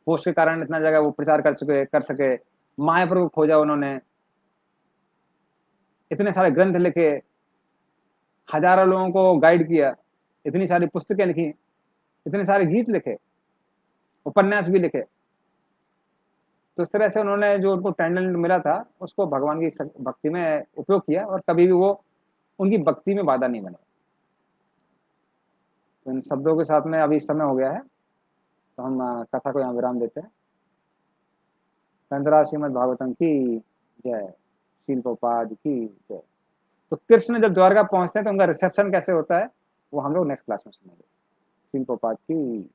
पोस्ट के कारण इतना जगह वो प्रचार कर सके। मायापुर को खोजा उन्होंने, इतने सारे ग्रंथ लिखे, हजारों लोगों को गाइड किया, इतनी सारी पुस्तकें लिखी, इतने सारे गीत लिखे, उपन्यास भी लिखे। तो इस तरह से उन्होंने जो उनको टैलेंट मिला था उसको भगवान की भक्ति में उपयोग किया, और कभी भी वो उनकी भक्ति में बाधा नहीं बने। तो इन शब्दों के साथ में अभी समय हो गया है, तो हम कथा को यहाँ विराम देते हैं। कंदरा श्रीमद भागवतम की जय, शील प्रभुपाद की जय। तो कृष्ण जब द्वारका पहुंचते हैं तो उनका रिसेप्शन कैसे होता है वो हम लोग नेक्स्ट क्लास में सुनेंगे। शील प्रभुपाद की